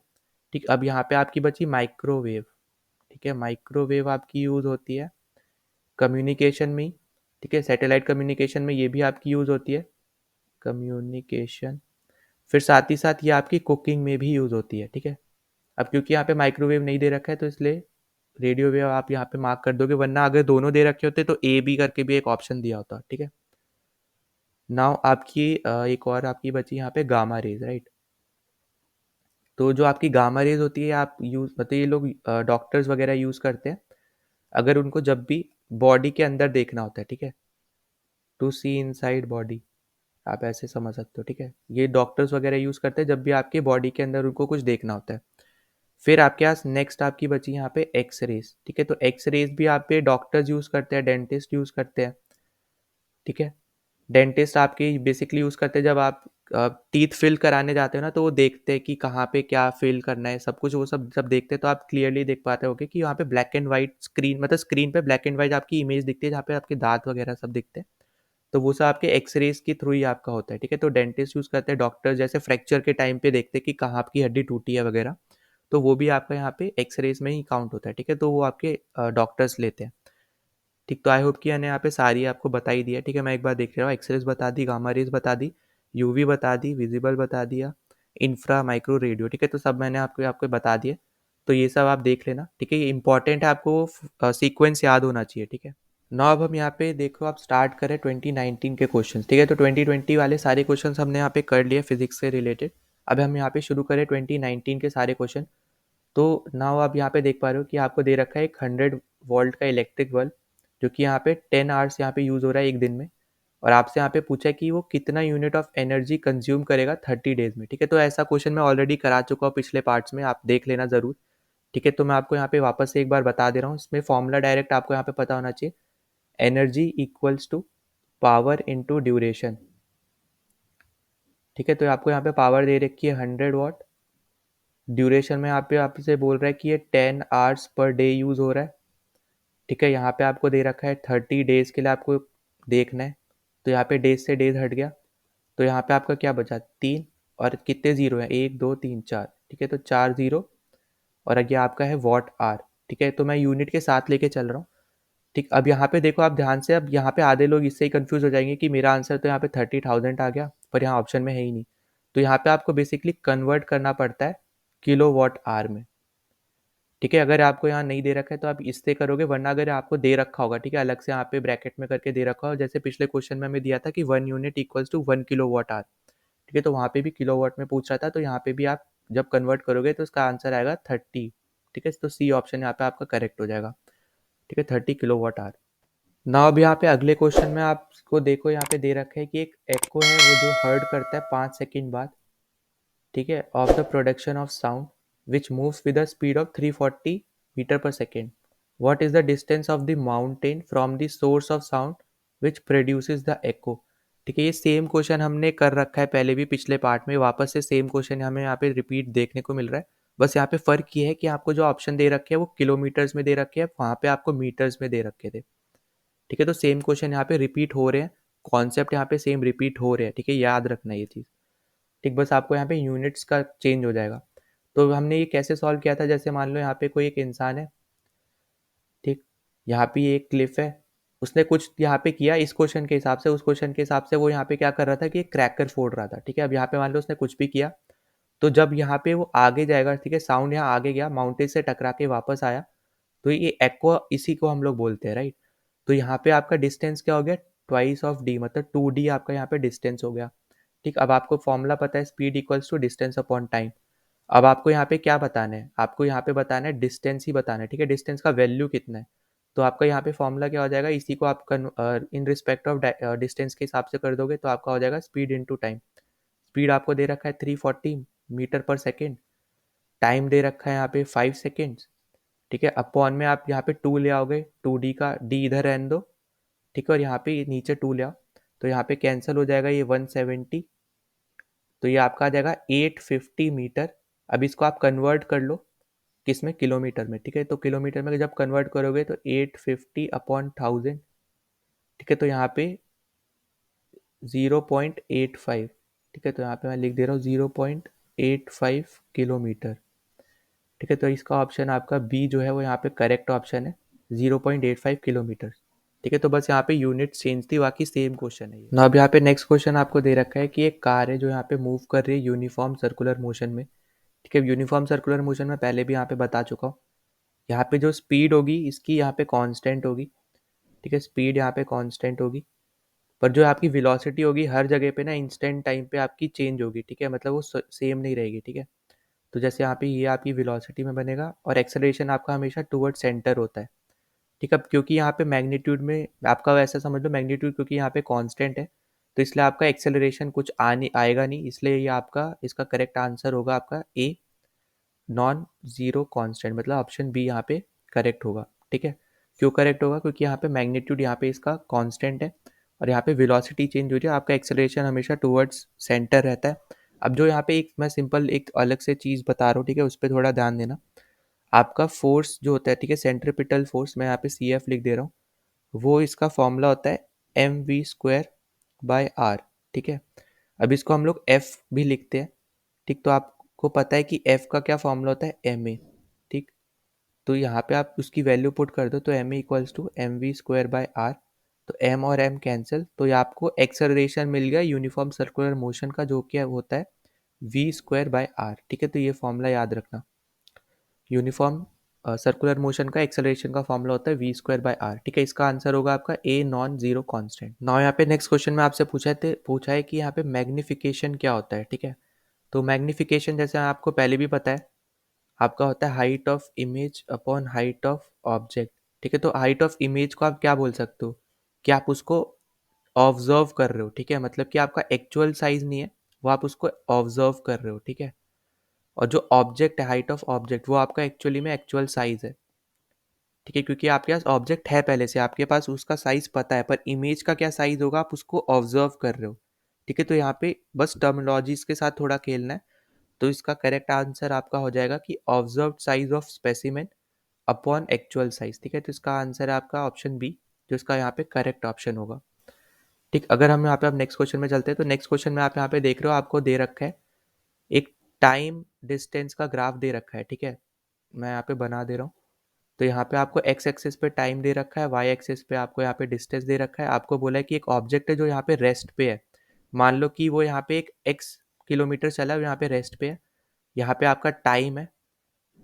ठीक, अब यहाँ पे आपकी बची माइक्रोवेव। ठीक है, माइक्रोवेव आपकी यूज़ होती है कम्युनिकेशन में ही। ठीक है, सैटेलाइट कम्युनिकेशन में ये भी आपकी यूज़ होती है, कम्युनिकेशन। फिर साथ ही साथ ये आपकी कुकिंग में भी यूज़ होती है। ठीक है, अब क्योंकि यहाँ पे माइक्रोवेव नहीं दे रखा है, तो इसलिए रेडियो वेव आप यहाँ पे मार्क कर दोगे, वरना अगर दोनों दे रखे होते तो ए बी करके भी एक ऑप्शन दिया होता। ठीक है, नाउ आपकी एक और आपकी बची यहाँ पे गामा रेज, राइट। तो जो आपकी गामा रेज होती है, आप यूज मतलब ये लोग डॉक्टर्स वगैरह यूज करते हैं अगर उनको जब भी बॉडी के अंदर देखना होता है। ठीक है, टू सी इनसाइड बॉडी, आप ऐसे समझ सकते हो। ठीक है, ये डॉक्टर्स वगैरह यूज करते हैं जब भी आपके बॉडी के अंदर उनको कुछ देखना होता है। फिर आपके पास नेक्स्ट आपकी बची यहाँ पे एक्स रेज। ठीक है, तो एक्स रेज भी आप पे डॉक्टर्स यूज करते हैं, डेंटिस्ट यूज करते हैं। ठीक है, डेंटिस्ट आपकी बेसिकली यूज करते हैं जब आप टीथ फिल कराने जाते हो ना, तो वो देखते हैं कि कहाँ पे क्या फिल करना है, सब कुछ वो सब जब देखते हैं तो आप क्लियरली देख पाते होगे कि यहाँ पे ब्लैक एंड व्हाइट स्क्रीन, मतलब स्क्रीन पे ब्लैक एंड व्हाइट आपकी इमेज दिखती है, जहाँ पे आपके दांत वगैरह सब दिखते हैं। तो वो सब आपके एक्सरेज के थ्रू ही आपका होता है। ठीक है, तो डेंटिस्ट यूज करते हैं, डॉक्टर जैसे फ्रैक्चर के टाइम पे देखते हैं कि कहाँ आपकी हड्डी टूटी है वगैरह, तो वो भी आपका यहाँ पे एक्सरेज में ही काउंट होता है। ठीक है, तो वो आपके डॉक्टर्स लेते हैं। ठीक, तो आई होप कि मैंने यहाँ पे सारी आपको बता ही दिया। ठीक है, मैं एक बार देख रहा हूँ, एक्सरेज बता दी, गामा रेज बता दी, यूवी बता दी, विजिबल बता दिया, इंफ्रा, माइक्रो, रेडियो। ठीक है, तो सब मैंने आपको आपको बता दिए। तो ये सब आप देख लेना। ठीक है, ये इंपॉर्टेंट है, आपको सीक्वेंस याद होना चाहिए। ठीक है, नाउ अब हम यहाँ पे देखो, आप स्टार्ट करें 2019 के क्वेश्चन। ठीक है, तो 2020 वाले सारे क्वेश्चन हमने यहाँ पे कर लिए फिजिक्स से रिलेटेड। अब हम यहाँ पे शुरू करें 2019 के सारे क्वेश्चन। तो नाउ आप यहाँ पे देख पा रहे हो कि आपको दे रखा है एक 100 वोल्ट का इलेक्ट्रिक बल्ब, जो कि यहाँ पे 10 आवर्स यहाँ पे यूज़ हो रहा है एक दिन में। और आपसे यहाँ पे पूछा है कि वो कितना यूनिट ऑफ एनर्जी कंज्यूम करेगा 30 डेज में। ठीक है, तो ऐसा क्वेश्चन मैं ऑलरेडी करा चुका हूँ पिछले पार्ट्स में, आप देख लेना ज़रूर। ठीक है, तो मैं आपको यहाँ पे वापस से एक बार बता दे रहा हूँ, इसमें फॉर्मूला डायरेक्ट आपको यहाँ पे पता होना चाहिए, energy equals to power into duration. ठीक है, तो आपको यहाँ पे पावर दे रखी है 100 वाट, ड्यूरेशन में यहाँ पे आपसे बोल रहा है कि ये 10 आवर्स पर डे यूज़ हो रहा है। ठीक है, यहाँ पे आपको दे रखा है 30 डेज के लिए आपको देखना है, तो यहाँ पे डेज से डेज हट गया, तो यहाँ पे आपका क्या बचा, 3। और कितने जीरो हैं, 1 2 3 4। ठीक है, तो 4 जीरो, और आगे आपका है वॉट आर। ठीक है, तो मैं यूनिट के साथ लेके चल रहा हूँ। ठीक, अब यहाँ पे देखो आप ध्यान से, अब यहाँ पे आधे लोग इससे ही कंफ्यूज हो जाएंगे कि मेरा आंसर तो यहाँ पे 30,000 आ गया, पर यहाँ ऑप्शन में है ही नहीं। तो यहाँ पे आपको बेसिकली कन्वर्ट करना पड़ता है किलो वॉट आर में। ठीक है, अगर आपको यहाँ नहीं दे रखा है तो आप इससे करोगे, वरना अगर आपको दे रखा होगा, ठीक है, अलग से यहाँ पे ब्रैकेट में करके दे रखा हो, जैसे पिछले क्वेश्चन में हमें दिया था कि 1 unit equals to 1 kilowatt hour. ठीक है, तो वहाँ पे भी किलो वॉट में पूछ रहा था, तो यहाँ पे भी आप जब कन्वर्ट करोगे तो इसका आंसर आएगा 30। ठीक है, तो सी ऑप्शन यहाँ पे आपका करेक्ट हो जाएगा। ठीक है, 30 kWh। ना अब यहाँ पे अगले क्वेश्चन में आपको देखो यहाँ पे दे रखा है कि एक एको है वो जो हर्ड करता है 5 सेकंड बाद, ठीक है, of the production of sound which moves with the speed of 340 metre per second. What is the distance of the mountain from the source of sound which produces the echo. ठीक है, ये same question हमने कर रखा है पहले भी पिछले पार्ट में, वापस से सेम क्वेश्चन हमें यहाँ पे रिपीट देखने को मिल रहा है। बस यहाँ पे फर्क ये है कि आपको जो ऑप्शन दे रखे हैं वो किलोमीटर्स में दे रखे हैं, वहाँ पे आपको मीटर्स में दे रखे थे। ठीक है, तो सेम क्वेश्चन यहाँ पे रिपीट हो रहे हैं, कॉन्सेप्ट यहाँ पे सेम रिपीट हो रहे हैं। ठीक है, याद रखना ये चीज़। ठीक, बस आपको यहाँ पे यूनिट्स का चेंज हो जाएगा। तो हमने ये कैसे सॉल्व किया था, जैसे मान लो यहाँ पे कोई एक इंसान है, ठीक, यहाँ पे एक क्लिफ है, उसने कुछ यहाँ पे किया इस क्वेश्चन के हिसाब से, उस क्वेश्चन के हिसाब से वो यहाँ पे क्या कर रहा था कि एक क्रैकर फोड़ रहा था। ठीक है, अब यहाँ पे मान लो उसने कुछ भी किया, तो जब यहाँ पे वो आगे जाएगा, ठीक है, साउंड यहाँ आगे गया, माउंटेन से टकरा के वापस आया, तो ये एक्वा, इसी को हम लोग बोलते हैं, राइट। तो यहाँ पे आपका डिस्टेंस क्या हो गया, ट्वाइस ऑफ डी, मतलब 2d आपका यहाँ पे डिस्टेंस हो गया। ठीक, अब आपको फॉर्मूला पता है, speed equals to distance upon time. अब आपको यहाँ पे क्या बताना है, आपको यहाँ पे बताना है डिस्टेंस ही बताना है। ठीक है, डिस्टेंस का वैल्यू कितना है, तो आपका यहाँ पे फॉर्मूला क्या हो जाएगा, इसी को आप इन रिस्पेक्ट ऑफ डिस्टेंस के हिसाब से कर दोगे, तो आपका हो जाएगा स्पीड इंटू टाइम। स्पीड आपको दे रखा है 340 मीटर पर सेकेंड, टाइम दे रखा है यहाँ पे 5 सेकेंड्स। ठीक है, अपॉन में आप यहाँ पे 2 ले आओगे, 2d का d इधर रहने दो, ठीक है, और यहाँ पे नीचे 2 ले आओ, तो यहाँ पे कैंसिल हो जाएगा ये 170, तो ये आपका आ जाएगा 850 मीटर। अब इसको आप कन्वर्ट कर लो किस में, किलोमीटर में। ठीक है, तो किलोमीटर में जब कन्वर्ट करोगे तो 850 अपॉन 1000, ठीक है, तो यहाँ पे 0.85। ठीक है, तो यहाँ पे मैं लिख दे रहा हूँ 0.85 किलोमीटर। ठीक है, तो इसका ऑप्शन आपका बी जो है वो यहाँ पे करेक्ट ऑप्शन है, 0.85 किलोमीटर। ठीक है, तो बस यहाँ पे यूनिट चेंज थी, बाकी सेम क्वेश्चन है ये ना। अब यहाँ पे नेक्स्ट क्वेश्चन आपको दे रखा है कि एक कार है जो यहाँ पे मूव कर रही है यूनिफॉर्म सर्कुलर मोशन में। ठीक है, यूनिफॉर्म सर्कुलर मोशन में पहले भी यहाँ पे बता चुका हूँ। यहाँ पे जो स्पीड होगी इसकी यहाँ पे कांस्टेंट होगी। ठीक है, स्पीड यहाँ पे कांस्टेंट होगी, पर जो आपकी वेलोसिटी होगी हर जगह पे ना इंस्टेंट टाइम पे आपकी चेंज होगी। ठीक है, मतलब वो सेम नहीं रहेगी। ठीक है, तो जैसे यहाँ पे ये आपकी वेलोसिटी में बनेगा, और एक्सेलरेशन आपका हमेशा टुवर्ड सेंटर होता है। ठीक है, अब क्योंकि यहाँ पे मैग्नीट्यूड में आपका वैसा समझ लो, मैग्नीट्यूड क्योंकि यहाँ पे कांस्टेंट है, तो इसलिए आपका एक्सेलरेशन कुछ आएगा नहीं, इसलिए ये आपका इसका करेक्ट आंसर होगा आपका ए, नॉन जीरो कांस्टेंट, मतलब ऑप्शन बी यहाँ पे करेक्ट होगा। ठीक है, क्यों करेक्ट होगा, क्योंकि यहाँ पे मैग्नीट्यूड यहाँ पे इसका कांस्टेंट है, और यहाँ पे वेलोसिटी चेंज हो रही है, आपका एक्सेलरेशन हमेशा टुवर्ड्स सेंटर रहता है। अब जो यहाँ पे एक मैं सिंपल एक अलग से चीज़ बता रहा हूँ, ठीक है, उस पर थोड़ा ध्यान देना। आपका फोर्स जो होता है, ठीक है, सेंट्रीपिटल फोर्स, मैं यहाँ पे सी एफ लिख दे रहा हूँ, वो इसका फॉर्मूला होता है mv²/r। ठीक है, अब इसको हम लोग एफ भी लिखते हैं। ठीक, तो आपको पता है कि एफ का क्या फॉर्मूला होता है, एम ए। ठीक, तो यहाँ पे आप उसकी वैल्यू पुट कर दो, तो M A equals to mv²/r, तो एम और एम कैंसिल, तो ये आपको एक्सेलरेशन मिल गया यूनिफॉर्म सर्कुलर मोशन का, जो क्या होता है v²/r। ठीक है, तो ये फॉर्मूला याद रखना, यूनिफॉर्म सर्कुलर मोशन का एक्सेलरेशन का फॉर्मूला होता है v²/r। ठीक है, इसका आंसर होगा आपका ए, नॉन जीरो कांस्टेंट। नाउ यहाँ पे नेक्स्ट क्वेश्चन में आपसे पूछा है कि यहाँ पे मैग्निफिकेशन क्या होता है। ठीक है, तो मैग्निफिकेशन जैसे आपको पहले भी पता है, आपका होता है height of image upon height of object. ठीक है, तो हाइट ऑफ इमेज को आप क्या बोल सकते हो, कि आप उसको ऑब्जर्व कर रहे हो। ठीक है, मतलब कि आपका एक्चुअल साइज नहीं है, वो आप उसको ऑब्जर्व कर रहे हो। ठीक है, और जो ऑब्जेक्ट है, हाइट ऑफ ऑब्जेक्ट, वो आपका एक्चुअली में एक्चुअल साइज है। ठीक है, क्योंकि आपके पास ऑब्जेक्ट है पहले से, आपके पास उसका साइज पता है, पर इमेज का क्या साइज होगा आप उसको ऑब्जर्व कर रहे हो। ठीक है, तो यहाँ पे बस टर्मिनोलॉजीज के साथ थोड़ा खेलना है। तो इसका करेक्ट आंसर आपका हो जाएगा कि observed size of specimen upon actual size. ठीक है, तो इसका आंसर है आपका ऑप्शन बी, जो इसका यहाँ पे करेक्ट ऑप्शन होगा। ठीक, अगर हम यहाँ पे अब नेक्स्ट क्वेश्चन में चलते हैं, तो नेक्स्ट क्वेश्चन में आप यहाँ पे देख रहे हो, आपको दे रखा है एक टाइम डिस्टेंस का ग्राफ दे रखा है। ठीक है, मैं यहाँ पे बना दे रहा हूँ। तो यहाँ पे आपको एक्स एक्सिस पे टाइम दे रखा है, वाई एक्सिस पे आपको यहाँ पे डिस्टेंस दे रखा है। आपको बोला है कि एक ऑब्जेक्ट है जो यहाँ पे रेस्ट पे है, मान लो कि वो यहाँ पे एक एक्स किलोमीटर चला है, यहाँ पे रेस्ट पे है, यहाँ पे आपका टाइम है।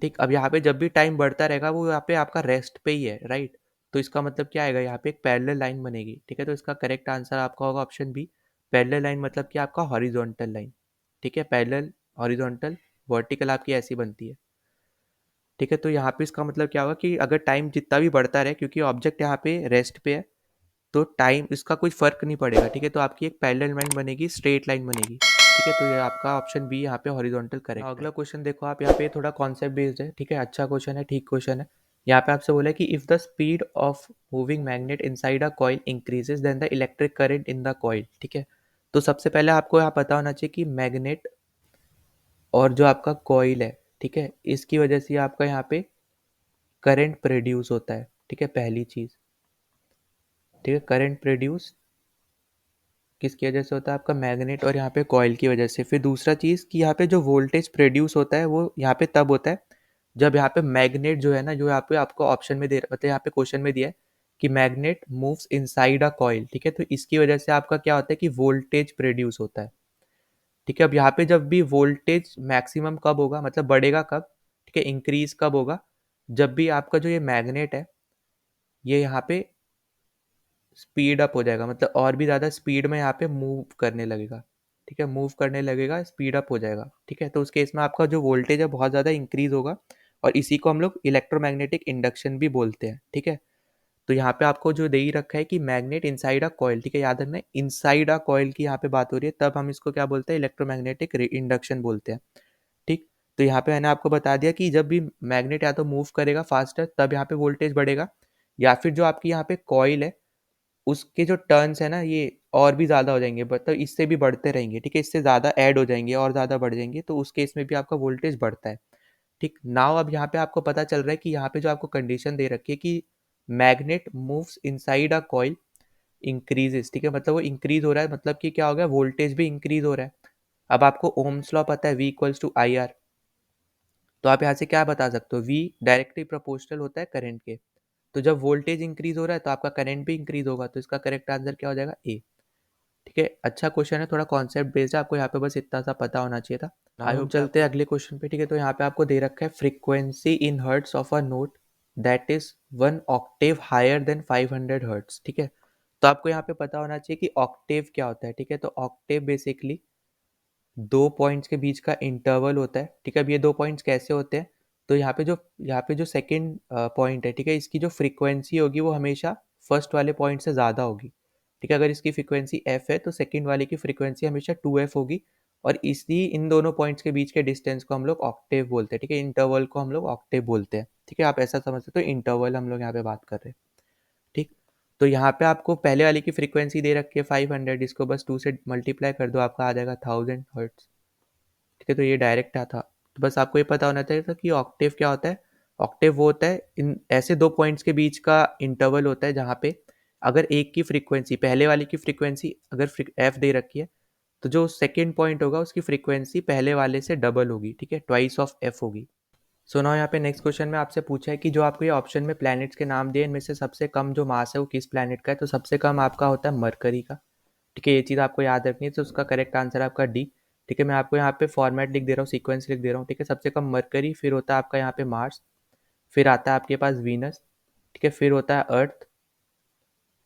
ठीक, अब यहाँ पे जब भी टाइम बढ़ता रहेगा वो यहाँ पे आपका रेस्ट पे ही है, राइट। तो इसका मतलब क्या आएगा, यहाँ पे एक पैरेलल लाइन बनेगी। ठीक है, तो इसका करेक्ट आंसर आपका होगा ऑप्शन बी, पैरेलल लाइन, मतलब कि आपका हॉरिजॉन्टल लाइन। ठीक है, पैरेलल, हॉरिजॉन्टल, वर्टिकल आपकी ऐसी बनती है। ठीक है, तो यहाँ पे इसका मतलब क्या होगा कि अगर टाइम जितना भी बढ़ता रहे, क्योंकि ऑब्जेक्ट यहाँ पे रेस्ट पे है, तो टाइम इसका कोई फर्क नहीं पड़ेगा। ठीक है, तो आपकी एक पैरेलल लाइन बनेगी, स्ट्रेट लाइन बनेगी। ठीक है, तो ये आपका ऑप्शन बी यहाँ पे हॉरिजॉन्टल करेक्ट है। अगला क्वेश्चन देखो आप, यहाँ पे थोड़ा कॉन्सेप्ट बेस्ड है। ठीक है, अच्छा क्वेश्चन है, ठीक क्वेश्चन है। यहाँ पे आपसे बोला है कि if the speed of moving magnet inside a coil increases then the electric current in the coil. ठीक है, तो सबसे पहले आपको यहाँ पता होना चाहिए कि मैग्नेट और जो आपका कॉइल है, ठीक है, इसकी वजह से आपका यहाँ पे करंट प्रोड्यूस होता है। ठीक है, पहली चीज़। ठीक है, करंट प्रोड्यूस किसकी वजह से होता है? आपका मैग्नेट और यहाँ पे कॉइल की वजह से। फिर दूसरा चीज़ कि यहाँ पे जो वोल्टेज प्रोड्यूस होता है वो यहाँ पे तब होता है जब यहाँ पे मैग्नेट जो है ना, जो यहाँ पे आपको ऑप्शन में दे मतलब यहाँ पे क्वेश्चन में दिया है कि magnet moves inside a coil. ठीक है, तो इसकी वजह से आपका क्या होता है कि वोल्टेज प्रोड्यूस होता है। ठीक है, अब यहाँ पे जब भी वोल्टेज मैक्सिमम कब होगा, मतलब बढ़ेगा कब? ठीक है, इंक्रीज कब होगा? जब भी आपका जो ये मैग्नेट है ये यहाँ पे स्पीड अप हो जाएगा, मतलब और भी ज़्यादा स्पीड में यहाँ पे मूव करने लगेगा। ठीक है, मूव करने लगेगा, स्पीड अप हो जाएगा। ठीक है, तो उस केस में आपका जो वोल्टेज है बहुत ज़्यादा इंक्रीज होगा, और इसी को हम लोग इलेक्ट्रोमैग्नेटिक इंडक्शन भी बोलते हैं। ठीक है, तो यहाँ पे आपको जो दे ही रखा है कि मैग्नेट इनसाइड अ कॉइल। ठीक है, याद रखना इनसाइड अ कॉइल की यहाँ पे बात हो रही है, तब हम इसको क्या बोलते हैं? इलेक्ट्रोमैग्नेटिक इंडक्शन बोलते हैं। ठीक, तो यहाँ पे मैंने आपको बता दिया कि जब भी मैग्नेट या तो मूव करेगा फास्टर तब यहाँ पे वोल्टेज बढ़ेगा, या फिर जो आपकी यहाँ पे कॉइल है उसके जो टर्न्स है ना ये और भी ज़्यादा हो जाएंगे, मतलब इससे भी बढ़ते रहेंगे। ठीक है, इससे ज़्यादा ऐड हो जाएंगे और ज़्यादा बढ़ जाएंगे, तो उस केस में भी आपका वोल्टेज बढ़ता है। ठीक, नाउ अब यहाँ पे आपको पता चल रहा है कि यहाँ पे जो आपको कंडीशन दे रखी है कि magnet moves inside a coil increases. ठीक है, मतलब वो इंक्रीज हो रहा है, मतलब कि क्या हो गया? वोल्टेज भी इंक्रीज हो रहा है। अब आपको ओम्स लॉ पता है, V equals to I R, तो आप यहाँ से क्या बता सकते हो? V डायरेक्टली प्रोपोर्शनल होता है करंट के। तो जब वोल्टेज इंक्रीज हो रहा है तो आपका करंट भी इंक्रीज होगा, तो इसका करेक्ट आंसर क्या हो जाएगा? ए। ठीक है, अच्छा क्वेश्चन है, थोड़ा कॉन्सेप्ट बेस्ड है, आपको यहाँ पे बस इतना सा पता होना चाहिए था। I hope. चलते हैं अगले क्वेश्चन पे। ठीक है, तो यहाँ पे आपको दे रखा है frequency in hertz of a note that is 1 octave higher than 500 hertz. ठीक है, तो आपको यहाँ पे पता होना चाहिए कि ऑक्टेव क्या होता है। ठीक है, तो ऑक्टेव बेसिकली दो पॉइंट्स के बीच का इंटरवल होता है। ठीक है, अब ये दो पॉइंट्स कैसे होते हैं? तो यहाँ पे जो सेकंड पॉइंट है, ठीक है, इसकी जो फ्रीक्वेंसी होगी वो हमेशा फर्स्ट वाले पॉइंट से ज़्यादा होगी। ठीक है, अगर इसकी फ्रीक्वेंसी एफ है तो सेकंड वाले की फ्रीक्वेंसी हमेशा 2f होगी, और इसी इन दोनों पॉइंट्स के बीच के डिस्टेंस को हम लोग ऑक्टेव बोलते हैं। ठीक है, इंटरवल को हम लोग ऑक्टेव बोलते हैं। ठीक है, आप ऐसा समझ सकते हो, इंटरवल हम लोग यहाँ पे बात कर रहे हैं। ठीक, तो यहाँ पे आपको पहले वाले की फ्रीक्वेंसी दे रखी है 500, इसको बस 2 से मल्टीप्लाई कर दो, आपका आ जाएगा 1000 हर्ट्स। ठीक है, तो ये डायरेक्ट आता, तो बस आपको ये पता होना चाहिए था कि ऑक्टेव क्या होता है। ऑक्टेव वो होता है इन ऐसे दो पॉइंट्स के बीच का इंटरवल होता है जहाँ पे अगर एक की फ्रीक्वेंसी, पहले वाले की फ्रीक्वेंसी अगर एफ दे रखी है, तो जो सेकेंड पॉइंट होगा उसकी फ्रीक्वेंसी पहले वाले से डबल होगी। ठीक है, ट्वाइस ऑफ एफ होगी। सो नाउ यहाँ पे नेक्स्ट क्वेश्चन में आपसे पूछा है कि जो आपको ये ऑप्शन में प्लैनेट्स के नाम दिए इनमें से सबसे कम जो मास है वो किस प्लैनेट का है? तो सबसे कम आपका होता है मरकरी का। ठीक है, ये चीज़ आपको याद रखनी है, तो उसका करेक्ट आंसर आपका डी। ठीक है, मैं आपको यहाँ पे फॉर्मेट लिख दे रहा हूँ, सीक्वेंस लिख दे रहा हूँ। ठीक है, सबसे कम मरकरी, फिर होता है आपका यहाँ पे मार्स, फिर आता है आपके पास वीनस। ठीक है, फिर होता है अर्थ,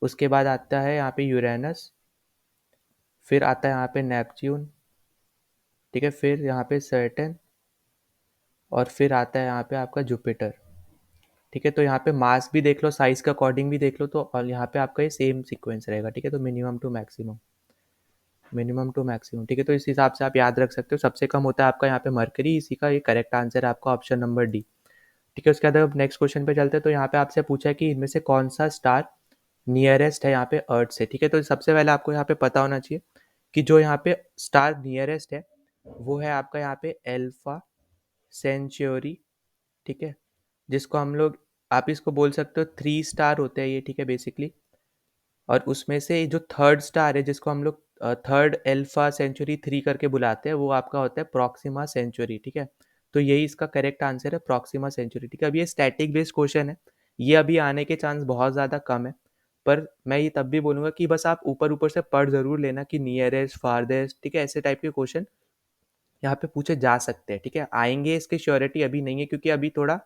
उसके बाद आता है यहाँ पे यूरेनस, फिर आता है यहाँ पे नेपच्यून। ठीक है, फिर यहाँ पे सैटर्न, और फिर आता है यहाँ पे आपका जुपिटर। ठीक है, तो यहाँ पे मास भी देख लो, साइज के अकॉर्डिंग भी देख लो, तो और यहाँ पे आपका ये सेम सीक्वेंस रहेगा। ठीक है, तो minimum to maximum, minimum to maximum. ठीक है, तो इस हिसाब से आप याद रख सकते हो, सबसे कम होता है आपका यहाँ पे मरकरी, इसी का ये करेक्ट आंसर है आपका ऑप्शन नंबर डी। ठीक है, उसके बाद अब नेक्स्ट क्वेश्चन पे चलते हैं। तो यहाँ पे आपसे पूछा है कि इनमें से कौन सा स्टार नियरेस्ट है यहाँ पे अर्थ से। ठीक है, तो सबसे पहले आपको यहाँ पे पता होना चाहिए कि जो यहाँ पे स्टार नियरेस्ट है वो है आपका यहाँ पे एल्फा सेंचुरी। ठीक है, जिसको हम लोग, आप इसको बोल सकते हो 3 स्टार होते हैं ये। ठीक है, बेसिकली, और उसमें से जो थर्ड स्टार है जिसको हम लोग थर्ड एल्फा सेंचुरी 3 करके बुलाते हैं, वो आपका होता है प्रॉक्सिमा सेंचुरी। ठीक है, तो यही इसका करेक्ट आंसर है, प्रॉक्सिमा सेंचुरी। ठीक है, अब ये स्टैटिक बेस्ड क्वेश्चन है, ये अभी आने के चांस बहुत ज़्यादा कम है, पर मैं ये तब भी बोलूँगा कि बस आप ऊपर ऊपर से पढ़ ज़रूर लेना कि नियरेस्ट, फारदेस्ट। ठीक है, ऐसे टाइप के क्वेश्चन यहाँ पे पूछे जा सकते हैं। ठीक है, आएंगे, इसकी श्योरिटी अभी नहीं है, क्योंकि अभी थोड़ा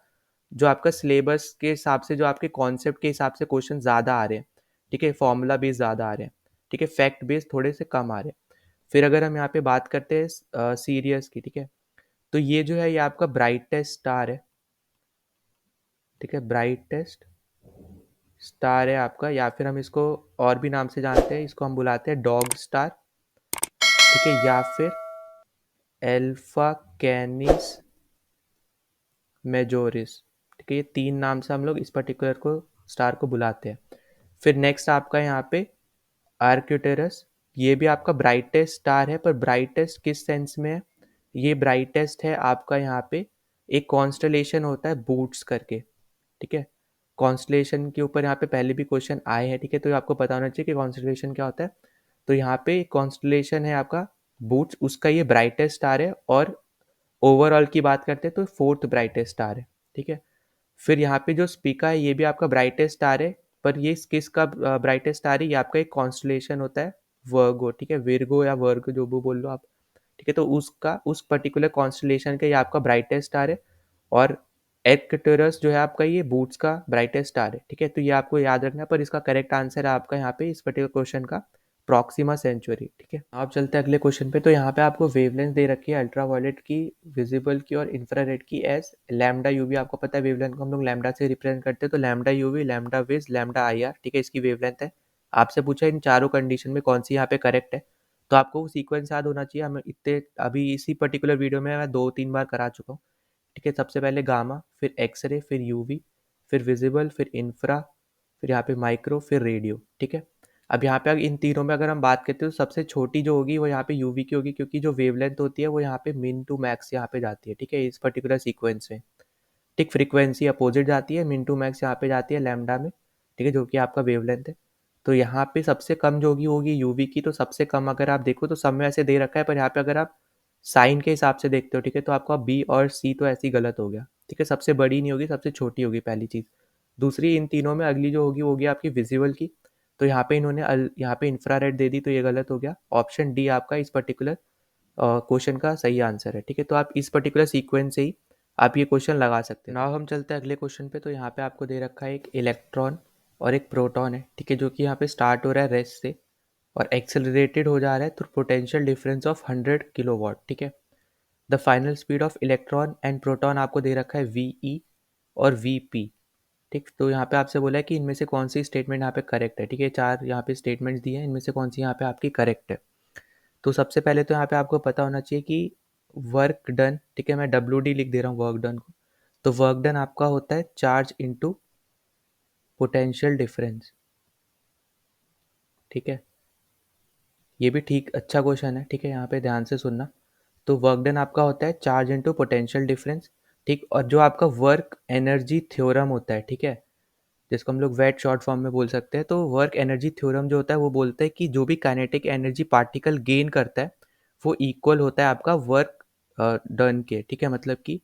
जो आपका सिलेबस के हिसाब से, जो आपके कॉन्सेप्ट के हिसाब से क्वेश्चन ज़्यादा आ रहे हैं। ठीक है, फॉर्मूला बेस्ड ज़्यादा आ रहे हैं। ठीक है, फैक्ट बेस्ड थोड़े से कम आ रहे हैं। फिर अगर हम यहाँ पे बात करते हैं सीरियस की, ठीक है, तो ये जो है ये आपका ब्राइटेस्ट स्टार है। ठीक है, ब्राइटेस्ट स्टार है आपका, या फिर हम इसको और भी नाम से जानते हैं, इसको हम बुलाते हैं डॉग स्टार। ठीक है, या फिर एल्फा कैनिस मेजोरिस। ठीक है, ये 3 नाम से हम लोग इस पर्टिकुलर को स्टार को बुलाते हैं। फिर नेक्स्ट आपका यहाँ पे आर्क्टूरस, ये भी आपका ब्राइटेस्ट स्टार है, पर ब्राइटेस्ट किस सेंस में है? ये ब्राइटेस्ट है आपका यहाँ पे, एक कॉन्स्टलेशन होता है बूट्स करके। ठीक है, कॉन्स्टलेशन के ऊपर यहाँ पे पहले भी क्वेश्चन आए हैं। ठीक है, तो आपको पता होना चाहिए कि कॉन्स्टलेशन क्या होता है। तो यहाँ पे कॉन्स्टलेशन है आपका बूट्स, उसका ये ब्राइटेस्ट स्टार है, और ओवरऑल की बात करते हैं तो 4th ब्राइटेस्ट स्टार है। ठीक है, फिर यहाँ पे जो स्पीका है ये भी आपका ब्राइटेस्ट स्टार है, पर ये किसका ब्राइटेस्ट स्टार है? ये आपका एक कॉन्स्टलेशन होता है वर्गो। ठीक है, विर्गो या वर्ग जो भी बोल लो आप। ठीक है, तो उसका उस पर्टिकुलर कॉन्स्टलेशन का ये आपका ब्राइटेस्ट स्टार है, और एक्टरस जो है आपका ये बूट्स का ब्राइटेस्ट स्टार है। ठीक है, तो ये आपको याद रखना है, पर इसका करेक्ट आंसर है आपका यहाँ पे इस पर्टिकुलर क्वेश्चन का प्रॉक्सिमा सेंचुरी। ठीक है, आप चलते हैं अगले क्वेश्चन पे। तो यहाँ पे आपको वेवलेंथ दे रखी है अल्ट्रावायलेट की, विजिबल की और इंफ्रारेड की एस लैम्डा यूवी। आपको पता है वेवलेंथ को हम लोग लैम्डा से रिप्रेजेंट करते हैं, तो lambda UV, lambda vis, lambda I R. ठीक है, इसकी वेवलेंथ है। आपसे पूछा इन चारों कंडीशन में कौन सी यहाँ पे करेक्ट है, तो आपको सीक्वेंस याद होना चाहिए। हमें इतने अभी इसी पर्टिकुलर वीडियो में मैं 2-3 बार करा चुका हूँ। ठीक है, सबसे पहले गामा, फिर एक्सरे, फिर यूवी, फिर विजिबल, फिर इंफ्रा, फिर यहाँ पे माइक्रो, फिर रेडियो। ठीक है, अब यहाँ पे इन तीनों में अगर हम बात करते हैं तो सबसे छोटी जो होगी वो यहाँ पे यूवी की होगी, क्योंकि जो वेवलेंथ होती है वो यहाँ पे मिन टू मैक्स यहाँ पे जाती है। ठीक है, इस पर्टिकुलर सीक्वेंस में। ठीक, फ्रीक्वेंसी अपोजिट जाती है, मिन टू मैक्स यहाँ पे जाती है लैम्डा में। ठीक है, जो कि आपका वेवलेंथ है। तो यहाँ पे सबसे कम जो होगी यूवी की, तो सबसे कम अगर आप देखो तो सब में ऐसे दे रखा है, पर यहाँ पे अगर आप साइन के हिसाब से देखते हो, ठीक है, तो आपका बी और सी तो ऐसे ही गलत हो गया। ठीक है, सबसे बड़ी नहीं होगी, सबसे छोटी होगी पहली चीज़। दूसरी, इन तीनों में अगली जो होगी वो होगी आपकी विजिबल की। तो यहाँ पे इन्होंने यहाँ पे इंफ्रारेड दे दी, तो ये गलत हो गया। ऑप्शन डी आपका इस पर्टिकुलर क्वेश्चन का सही आंसर है। ठीक है, तो आप इस पर्टिकुलर सीक्वेंस से ही आप ये क्वेश्चन लगा सकते हैं। नाउ हम चलते हैं अगले क्वेश्चन पे। तो यहाँ पे आपको दे रखा है एक इलेक्ट्रॉन और एक प्रोटॉन है। ठीक है, जो कि यहाँ पे स्टार्ट हो रहा है रेस्ट से और एक्सेलरेटेड हो जा रहा है through potential difference of 100 kW। ठीक है, the final speed of electron and proton आपको दे रखा है वी और वी। ठीक, तो यहाँ पे आपसे बोला है कि इनमें से कौन सी स्टेटमेंट यहाँ पे करेक्ट है। ठीक है, 4 यहाँ पे स्टेटमेंट्स दिए हैं, इनमें से कौन सी यहाँ पे आपकी करेक्ट है। तो सबसे पहले तो यहाँ पे आपको पता होना चाहिए कि वर्क डन, ठीक है, मैं WD लिख दे रहा हूँ वर्क डन को। तो वर्क डन आपका होता है चार्ज इनटू पोटेंशियल डिफरेंस। ठीक है, ये भी ठीक अच्छा क्वेश्चन है। ठीक है, यहाँ पे ध्यान से सुनना। तो वर्क डन आपका होता है चार्ज इनटू पोटेंशियल डिफरेंस। ठीक, और जो आपका वर्क एनर्जी थ्योरम होता है, ठीक है, जिसको हम लोग वेट शॉर्ट फॉर्म में बोल सकते हैं, तो वर्क एनर्जी थ्योरम जो होता है वो बोलता है कि जो भी काइनेटिक एनर्जी पार्टिकल गेन करता है वो इक्वल होता है आपका वर्क डन के। ठीक है, मतलब कि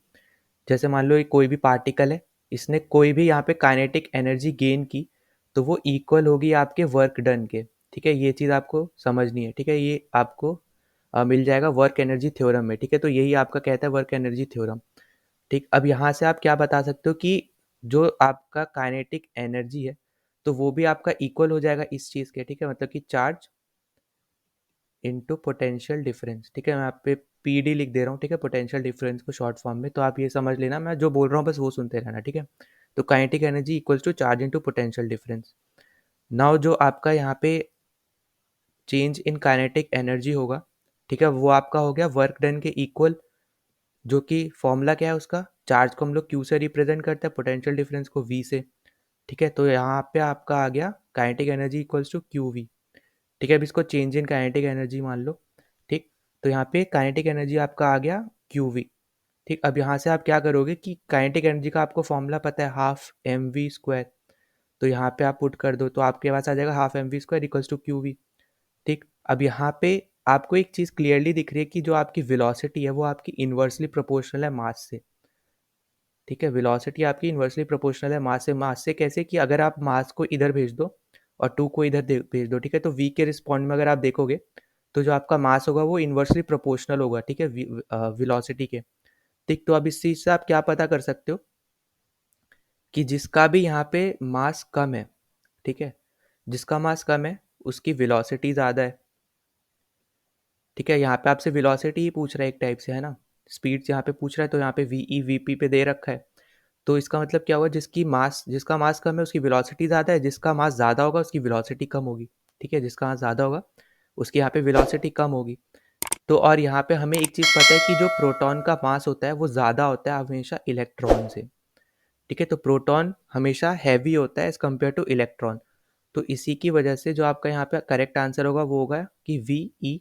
जैसे मान लो ये कोई भी पार्टिकल है, इसने कोई भी यहाँ पे काइनेटिक एनर्जी गेन की, तो वो इक्वल होगी आपके वर्क डन के। ठीक है, ये चीज़ आपको समझनी है। ठीक है, ये आपको मिल जाएगा वर्क एनर्जी थ्योरम में। ठीक है, तो यही आपका कहता है वर्क एनर्जी थ्योरम। ठीक, अब यहाँ से आप क्या बता सकते हो कि जो आपका काइनेटिक एनर्जी है तो वो भी आपका इक्वल हो जाएगा इस चीज़ के। ठीक है, मतलब कि चार्ज इनटू पोटेंशियल डिफरेंस। ठीक है, मैं आप पे PD लिख दे रहा हूँ। ठीक है, पोटेंशियल डिफरेंस को शॉर्ट फॉर्म में। तो आप ये समझ लेना, मैं जो बोल रहा हूँ बस वो सुनते रहना। ठीक है, तो kinetic energy equals to charge into potential difference. Now जो आपका यहाँ पे चेंज इन काइनेटिक एनर्जी होगा, ठीक है, वो आपका हो गया वर्क डन के इक्वल, जो कि फॉर्मूला क्या है उसका, चार्ज को हम लोग Q से रिप्रेजेंट करते हैं, पोटेंशियल डिफरेंस को V से। ठीक है, तो यहाँ पे आपका आ गया kinetic energy equals to QV। ठीक है, अब इसको चेंज इन काइनेटिक एनर्जी मान लो। ठीक, तो यहाँ पे काइनेटिक एनर्जी आपका आ गया QV। ठीक, अब यहाँ से आप क्या करोगे कि काइनेटिक एनर्जी का आपको फॉर्मूला पता है, हाफ mv²। तो यहाँ पे आप पुट कर दो तो आपके पास आ जाएगा half mv² equals to QV। ठीक, अब यहाँ पे आपको एक चीज़ क्लियरली दिख रही है कि जो आपकी वेलोसिटी है वो आपकी इन्वर्सली प्रोपोर्शनल है मास से। ठीक है, वेलोसिटी आपकी इन्वर्सली प्रोपोर्शनल है मास से। मास से कैसे कि अगर आप मास को इधर भेज दो और 2 को इधर भेज दो, ठीक है, तो V के रिस्पॉन्ड में अगर आप देखोगे तो जो आपका मास होगा वो इन्वर्सली प्रोपोर्शनल होगा। ठीक है, वेलोसिटी के। ठीक, तो अब इस चीज़ से आप क्या पता कर सकते हो कि जिसका भी यहाँ पे मास कम है, ठीक है, जिसका मास कम है उसकी वेलोसिटी ज़्यादा है। ठीक है, यहाँ पे आपसे वेलोसिटी ही पूछ रहा है एक टाइप से, है ना, स्पीड यहाँ पे पूछ रहा है, तो यहाँ पे VE VP पे दे रखा है। तो इसका मतलब क्या हुआ, जिसका मास कम है उसकी वेलोसिटी ज़्यादा है, जिसका मास ज़्यादा होगा उसकी वेलोसिटी कम होगी। ठीक है, जिसका मास ज़्यादा होगा उसकी यहाँ पे वेलोसिटी कम होगी। तो और यहाँ पे हमें एक चीज़ पता है कि जो प्रोटॉन का मास होता है वो ज़्यादा होता है हमेशा इलेक्ट्रॉन से। ठीक है, तो प्रोटॉन हमेशा हैवी होता है एज़ कम्पेयर टू इलेक्ट्रॉन। तो इसी की वजह से जो आपका यहाँ पे करेक्ट आंसर होगा वो होगा कि वी ई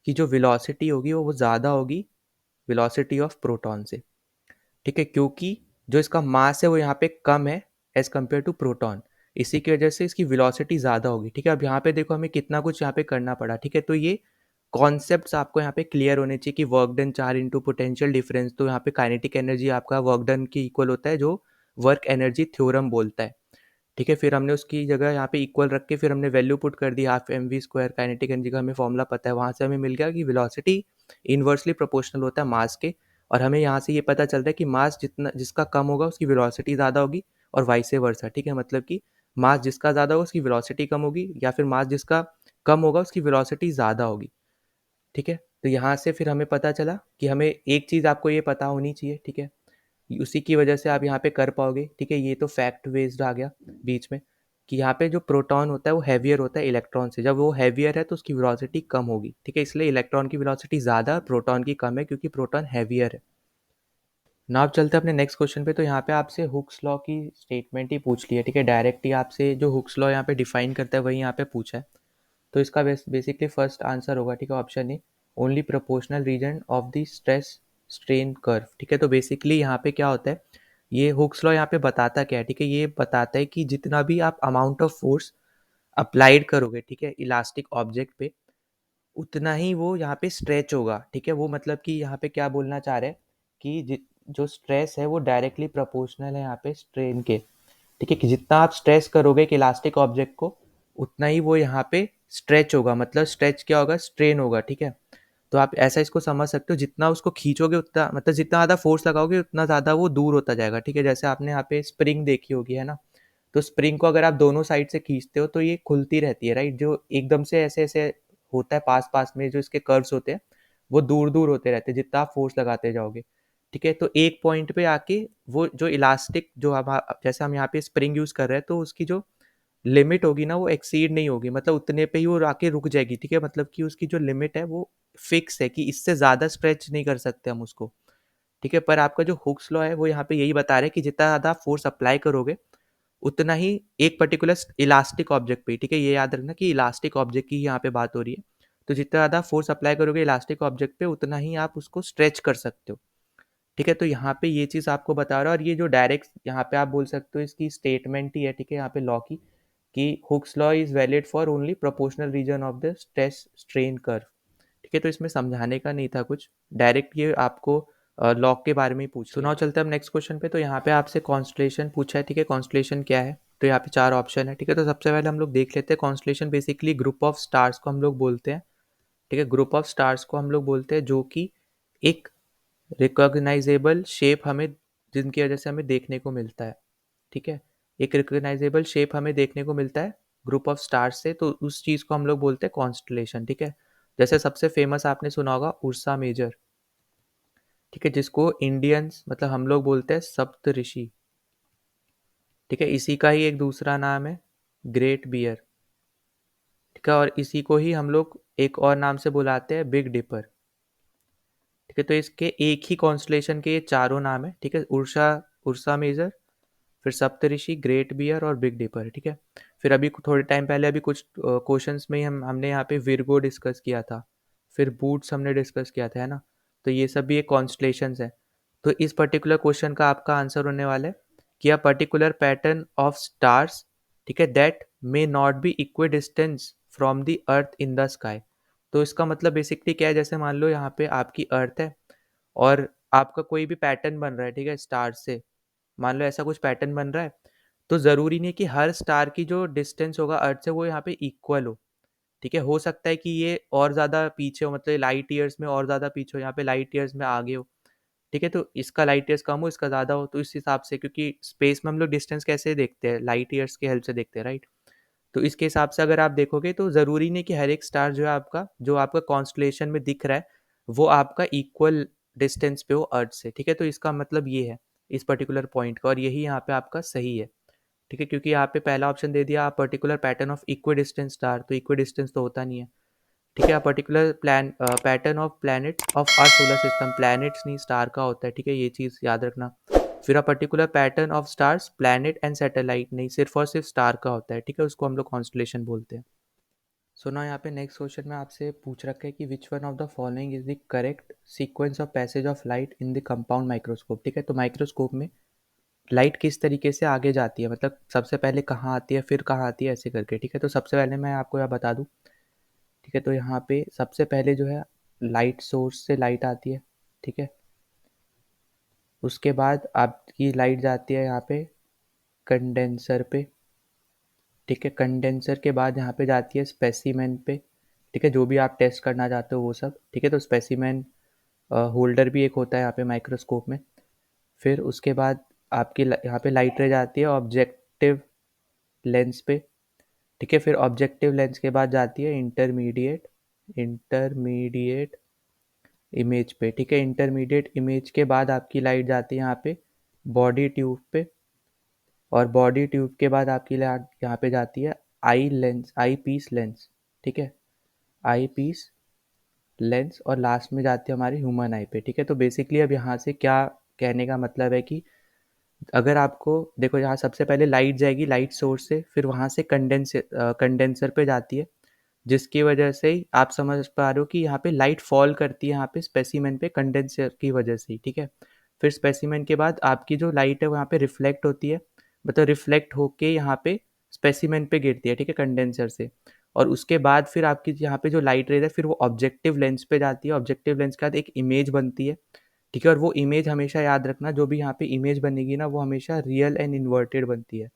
की जो वेलोसिटी होगी वो ज़्यादा होगी वेलोसिटी ऑफ प्रोटॉन से। ठीक है, क्योंकि जो इसका मास है वो यहाँ पे कम है एज़ कम्पेयर टू प्रोटॉन, इसी की वजह से इसकी वेलोसिटी ज़्यादा होगी। ठीक है, अब यहाँ पे देखो हमें कितना कुछ यहाँ पे करना पड़ा। ठीक है, तो ये कॉन्सेप्ट्स आपको यहाँ पे क्लियर होने चाहिए कि work done charge into potential difference, तो यहाँ पे काइनेटिक एनर्जी आपका वर्क डन के इक्वल होता है जो वर्क एनर्जी थ्योरम बोलता है। ठीक है, फिर हमने उसकी जगह यहाँ पे इक्वल रख के फिर हमने वैल्यू पुट कर दी half M V square, kinetic energy का हमें फॉर्मूला पता है, वहाँ से हमें मिल गया कि वेलोसिटी इन्वर्सली प्रोपोर्शनल होता है मास के। और हमें यहाँ से ये पता चल रहा है कि मास जितना जिसका कम होगा उसकी वेलोसिटी ज़्यादा होगी और वाइस वर्सा। ठीक है, मतलब कि मास जिसका ज़्यादा होगा उसकी वेलोसिटी कम होगी, या फिर मास जिसका कम होगा उसकी वेलोसिटी ज़्यादा होगी। ठीक है, तो यहाँ से फिर हमें पता चला कि हमें एक चीज़ आपको ये पता होनी चाहिए। ठीक है, उसी की वजह से आप यहाँ पे कर पाओगे। ठीक है, ये तो फैक्ट बेस्ड आ गया बीच में कि यहाँ पे जो प्रोटॉन होता है वो हैवियर होता है इलेक्ट्रॉन से, जब वो हैवियर है तो उसकी वेलोसिटी कम होगी। ठीक है, इसलिए इलेक्ट्रॉन की वेलोसिटी ज़्यादा प्रोटॉन की कम है क्योंकि प्रोटॉन हैवियर है। ना आप चलते हैं अपने नेक्स्ट क्वेश्चन पे। तो यहाँ पे आपसे हुक्स लॉ की स्टेटमेंट ही पूछ ली है। ठीक है, डायरेक्ट ही आपसे जो हुक्स लॉ यहाँ पे डिफाइन करता है वही यहाँ पे पूछा है। तो इसका बेसिकली फर्स्ट आंसर होगा, ठीक है, option A, only proportional region of the stress strain curve. ठीक है, तो बेसिकली यहाँ पे क्या होता है, ये हुक्स लॉ यहाँ पे बताता क्या है। ठीक है, ये बताता है कि जितना भी आप अमाउंट ऑफ फोर्स अप्लाइड करोगे, ठीक है, इलास्टिक ऑब्जेक्ट पे, उतना ही वो यहाँ पे स्ट्रेच होगा। ठीक है, वो मतलब कि यहाँ पे क्या बोलना चाह रहे हैं कि जो स्ट्रेस है वो डायरेक्टली प्रोपोर्शनल है यहाँ पे स्ट्रेन के। ठीक है, कि जितना आप स्ट्रेस करोगे एक इलास्टिक ऑब्जेक्ट को उतना ही वो यहाँ पे स्ट्रेच होगा, मतलब स्ट्रेच क्या होगा, स्ट्रेन होगा। ठीक है, तो आप ऐसा इसको समझ सकते हो, जितना उसको खींचोगे उतना, मतलब जितना ज़्यादा फोर्स लगाओगे उतना ज़्यादा वो दूर होता जाएगा। ठीक है, जैसे आपने यहाँ पे स्प्रिंग देखी होगी, है ना, तो स्प्रिंग को अगर आप दोनों साइड से खींचते हो तो ये खुलती रहती है, राइट, जो एकदम से ऐसे ऐसे होता है पास पास में जो इसके कर्व्स होते हैं वो दूर दूर होते रहते हैं जितना आप फोर्स लगाते जाओगे। ठीक है, तो एक पॉइंट पे आके वो जो इलास्टिक जो हम जैसे हम यहाँ पे स्प्रिंग यूज कर रहे हैं तो उसकी जो लिमिट होगी ना वो एक्सीड नहीं होगी, मतलब उतने पे ही वो आके रुक जाएगी। ठीक है, मतलब कि उसकी जो लिमिट है वो फिक्स है कि इससे ज़्यादा स्ट्रेच नहीं कर सकते हम उसको। ठीक है, पर आपका जो हुक्स लॉ है वो यहाँ पे यही बता रहा है कि जितना ज़्यादा फोर्स अप्लाई करोगे उतना ही एक पर्टिकुलर इलास्टिक ऑब्जेक्ट पे, ठीक है, ये याद रखना कि इलास्टिक ऑब्जेक्ट की यहाँ पे बात हो रही है, तो जितना ज़्यादा फोर्स अप्लाई करोगे इलास्टिक ऑब्जेक्ट पे उतना ही आप उसको स्ट्रेच कर सकते हो। ठीक है, तो यहाँ पे ये चीज़ आपको बता रहा है, और ये जो डायरेक्ट यहाँ पे आप बोल सकते हो इसकी स्टेटमेंट ही है। ठीक है, यहाँ पे लॉ की कि Hooke's law is valid for only proportional region of the stress strain curve. ठीक है, तो इसमें समझाने का नहीं था कुछ, डायरेक्ट ये आपको लॉ के बारे में ही पूछ। तो नाउ चलते हैं हम नेक्स्ट क्वेश्चन पे। तो यहाँ पे आपसे कॉन्स्टलेशन पूछा है। ठीक है, कॉन्स्टलेशन क्या है, तो यहाँ पे चार ऑप्शन है। ठीक है, तो सबसे पहले हम लोग देख लेते हैं constellation basically group of stars को हम लोग बोलते हैं। ठीक है, ग्रुप ऑफ स्टार्स को हम लोग बोलते हैं जो कि एक रिकॉग्नाइजेबल शेप हमें, जिनकी वजह से हमें देखने को मिलता है। ठीक है, एक रिकॉग्नाइजेबल शेप हमें देखने को मिलता है ग्रुप ऑफ स्टार्स से, तो उस चीज़ को हम लोग बोलते हैं कॉन्स्टलेशन। ठीक है, जैसे सबसे फेमस आपने सुना होगा उर्सा मेजर। ठीक है, जिसको इंडियंस मतलब हम लोग बोलते हैं सप्त ऋषि। ठीक है, इसी का ही एक दूसरा नाम है ग्रेट बियर। ठीक है, और इसी को ही हम लोग एक और नाम से बुलाते हैं बिग डिपर। ठीक है, तो इसके एक ही कॉन्स्टलेशन के ये चारों नाम है। ठीक है, उर्सा उर्सा मेजर, फिर सप्तऋषि, ग्रेट बियर और बिग डिपर। ठीक है, फिर अभी थोड़े टाइम पहले अभी कुछ क्वेश्चंस में ही हमने यहाँ पे विर्गो डिस्कस किया था, फिर बूट्स हमने डिस्कस किया था, है ना, तो ये सब भी एक कॉन्स्टलेशंस है। तो इस पर्टिकुलर क्वेश्चन का आपका आंसर होने वाला है कि a particular pattern of stars, ठीक है, that may not be equi distance from the earth in the sky. तो इसका मतलब बेसिकली क्या है, जैसे मान लो यहाँ पे आपकी अर्थ है और आपका कोई भी पैटर्न बन रहा है, ठीक है, स्टार से, मान लो ऐसा कुछ पैटर्न बन रहा है, तो ज़रूरी नहीं कि हर स्टार की जो डिस्टेंस होगा अर्थ से वो यहाँ पे इक्वल हो। ठीक है, हो सकता है कि ये और ज़्यादा पीछे हो, मतलब लाइट ईयर्स में और ज़्यादा पीछे हो, यहाँ पे लाइट ईयर्स में आगे हो। ठीक है, तो इसका लाइट ईयर्स कम हो, इसका ज़्यादा हो, तो इस हिसाब से, क्योंकि स्पेस में हम लोग डिस्टेंस कैसे देखते हैं, लाइट ईयर्स की हेल्प से देखते हैं, राइट। तो इसके हिसाब से अगर आप देखोगे तो ज़रूरी नहीं कि हर एक स्टार जो आपका कॉन्स्टलेशन में दिख रहा है वो आपका इक्वल डिस्टेंस पे हो अर्थ से। ठीक है, तो इसका मतलब ये है। इस पर्टिकुलर पॉइंट का, और यही यहाँ पे आपका सही है, ठीक है, क्योंकि यहाँ पे पहला ऑप्शन दे दिया particular pattern of equidistance star, तो इक्वी डिस्टेंस तो होता नहीं है, ठीक है। Particular pattern of planets of our solar system, planets नहीं स्टार का होता है, ठीक है, ये चीज़ याद रखना। फिर a particular pattern of stars, planet and satellite नहीं, सिर्फ और सिर्फ स्टार का होता है, ठीक है, उसको हम लोग कॉन्स्टलेशन बोलते हैं। सो ना यहाँ पे नेक्स्ट क्वेश्चन में आपसे पूछ रखा है कि which one of the following is the correct sequence of passage of light in the compound microscope, ठीक है। तो माइक्रोस्कोप में लाइट किस तरीके से आगे जाती है, मतलब सबसे पहले कहाँ आती है फिर कहाँ आती है, ऐसे करके, ठीक है। तो सबसे पहले मैं आपको यहाँ बता दूँ, ठीक है, तो यहाँ पे सबसे पहले जो है लाइट सोर्स से लाइट आती है, ठीक है। उसके बाद आपकी लाइट जाती है यहाँ पे कंडेंसर पे, ठीक है। कंडेंसर के बाद यहाँ पे जाती है स्पेसिमेन पे, ठीक है, जो भी आप टेस्ट करना चाहते हो वो सब, ठीक है। तो स्पेसिमेन होल्डर भी एक होता है यहाँ पे माइक्रोस्कोप में। फिर उसके बाद आपकी यहाँ पे लाइट रह जाती है ऑब्जेक्टिव लेंस पे, ठीक है। फिर ऑब्जेक्टिव लेंस के बाद जाती है इंटरमीडिएट इंटरमीडिएट इमेज पे, ठीक है। इंटरमीडिएट इमेज के बाद आपकी लाइट जाती है यहाँ पे बॉडी ट्यूब पे, और बॉडी ट्यूब के बाद आपकी लाइट यहाँ पे जाती है आई पीस लेंस, ठीक है, आई पीस लेंस, और लास्ट में जाती है हमारी ह्यूमन आई पे, ठीक है। तो बेसिकली अब यहाँ से क्या कहने का मतलब है कि अगर आपको देखो, यहाँ सबसे पहले लाइट जाएगी लाइट सोर्स से, फिर वहाँ से कंडेंसर पे जाती है, जिसकी वजह से ही आप समझ पा रहे हो कि यहाँ पे लाइट फॉल करती है यहाँ पे स्पेसिमेन पे कंडेंसर की वजह से ही, ठीक है। फिर स्पेसिमेन के बाद आपकी जो लाइट है वहाँ पे रिफ्लेक्ट होती है, मतलब रिफ्लेक्ट होके यहाँ पे स्पेसिमेन पे गिरती है, ठीक है, कंडेंसर से। और उसके बाद फिर आपकी यहाँ पे जो लाइट रेज है फिर वो ऑब्जेक्टिव लेंस पे जाती है, ऑब्जेक्टिव लेंस के बाद एक इमेज बनती है, ठीक है। और वो इमेज हमेशा याद रखना, जो भी यहाँ पे इमेज बनेगी ना वो हमेशा रियल एंड इन्वर्टेड बनती है,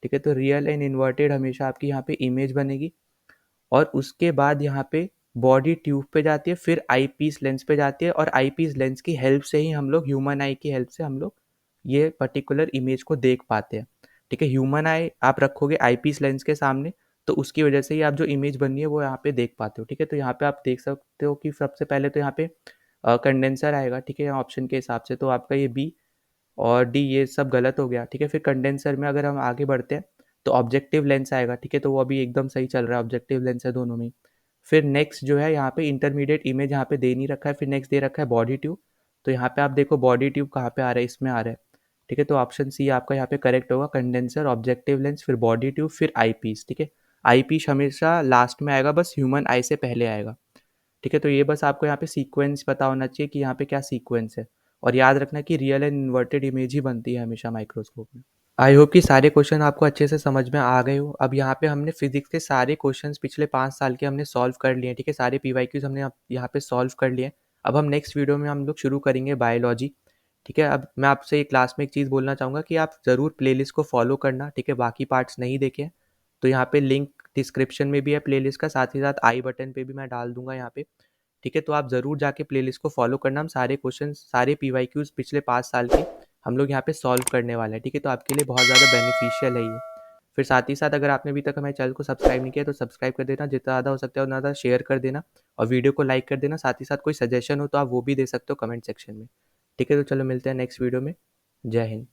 ठीक है। तो रियल एंड इन्वर्टेड हमेशा आपकी यहाँ पे इमेज बनेगी, और उसके बाद यहाँ पे बॉडी ट्यूब पे जाती है, फिर आई पीस लेंस पे जाती है, और आई पीस लेंस की हेल्प से ही हम लोग, ह्यूमन आई की हेल्प से हम लोग ये पर्टिकुलर इमेज को देख पाते हैं, ठीक है। ह्यूमन आई आप रखोगे आई पीस लेंस के सामने, तो उसकी वजह से ही आप जो इमेज बननी है वो यहाँ पे देख पाते हो, ठीक है। तो यहाँ पे आप देख सकते हो कि सबसे पहले तो यहाँ पे कंडेंसर आएगा, ठीक है, ऑप्शन के हिसाब से, तो आपका ये बी और डी ये सब गलत हो गया, ठीक है। फिर कंडेंसर में अगर हम आगे बढ़ते हैं तो ऑब्जेक्टिव लेंस आएगा, ठीक है, तो वो अभी एकदम सही चल रहा है, ऑब्जेक्टिव लेंस है दोनों में। फिर नेक्स्ट जो है यहाँ पे इंटरमीडिएट इमेज यहाँ पे दे नहीं रखा है, फिर नेक्स्ट दे रखा है बॉडी ट्यूब, तो यहाँ पे आप देखो बॉडी ट्यूब कहाँ पे आ रहा है, इसमें आ रहा है, ठीक है। तो ऑप्शन सी आपका यहाँ पे करेक्ट होगा, कंडेंसर, ऑब्जेक्टिव लेंस, फिर बॉडी ट्यूब, फिर आई पीस, ठीक है। आई पीस हमेशा लास्ट में आएगा, बस ह्यूमन आई से पहले आएगा, ठीक है। तो ये बस आपको यहाँ पे सीक्वेंस पता होना चाहिए कि यहाँ पे क्या सीक्वेंस है, और याद रखना कि रियल एंड इन्वर्टेड इमेज ही बनती है हमेशा माइक्रोस्कोप में। आई होप कि सारे क्वेश्चन आपको अच्छे से समझ में आ गए हो। अब यहाँ पे हमने फिजिक्स के सारे क्वेश्चंस पिछले 5 साल के हमने सॉल्व कर लिए हैं, ठीक है, सारे पीवाईक्यूज हमने यहाँ पे सॉल्व कर लिए हैं। अब हम नेक्स्ट वीडियो में हम लोग शुरू करेंगे बायोलॉजी, ठीक है। अब मैं आपसे एक क्लास में एक चीज़ बोलना चाहूँगा कि आप ज़रूर प्लेलिस्ट को फॉलो करना, ठीक है, बाकी पार्ट्स नहीं देखे तो यहाँ पे लिंक डिस्क्रिप्शन में भी है प्लेलिस्ट का, साथ ही साथ आई बटन पे भी मैं डाल दूंगा यहाँ पे, ठीक है। तो आप ज़रूर जाके प्लेलिस्ट को फॉलो करना, हम सारे क्वेश्चन सारे पीवाईक्यूज पिछले 5 साल के हम लोग यहाँ पे सॉल्व करने वाले हैं, ठीक है। तो आपके लिए बहुत ज़्यादा बेनिफिशियल है ये। फिर साथ ही साथ अगर आपने अभी तक हमारे चैनल को सब्सक्राइब नहीं किया तो सब्सक्राइब कर देना, जितना ज़्यादा हो सकता है उतना ज़्यादा शेयर कर देना, और वीडियो को लाइक कर देना। साथ ही साथ कोई सजेशन हो तो आप वो भी दे सकते हो कमेंट सेक्शन में, ठीक है। तो चलो मिलते हैं नेक्स्ट वीडियो में। जय हिंद।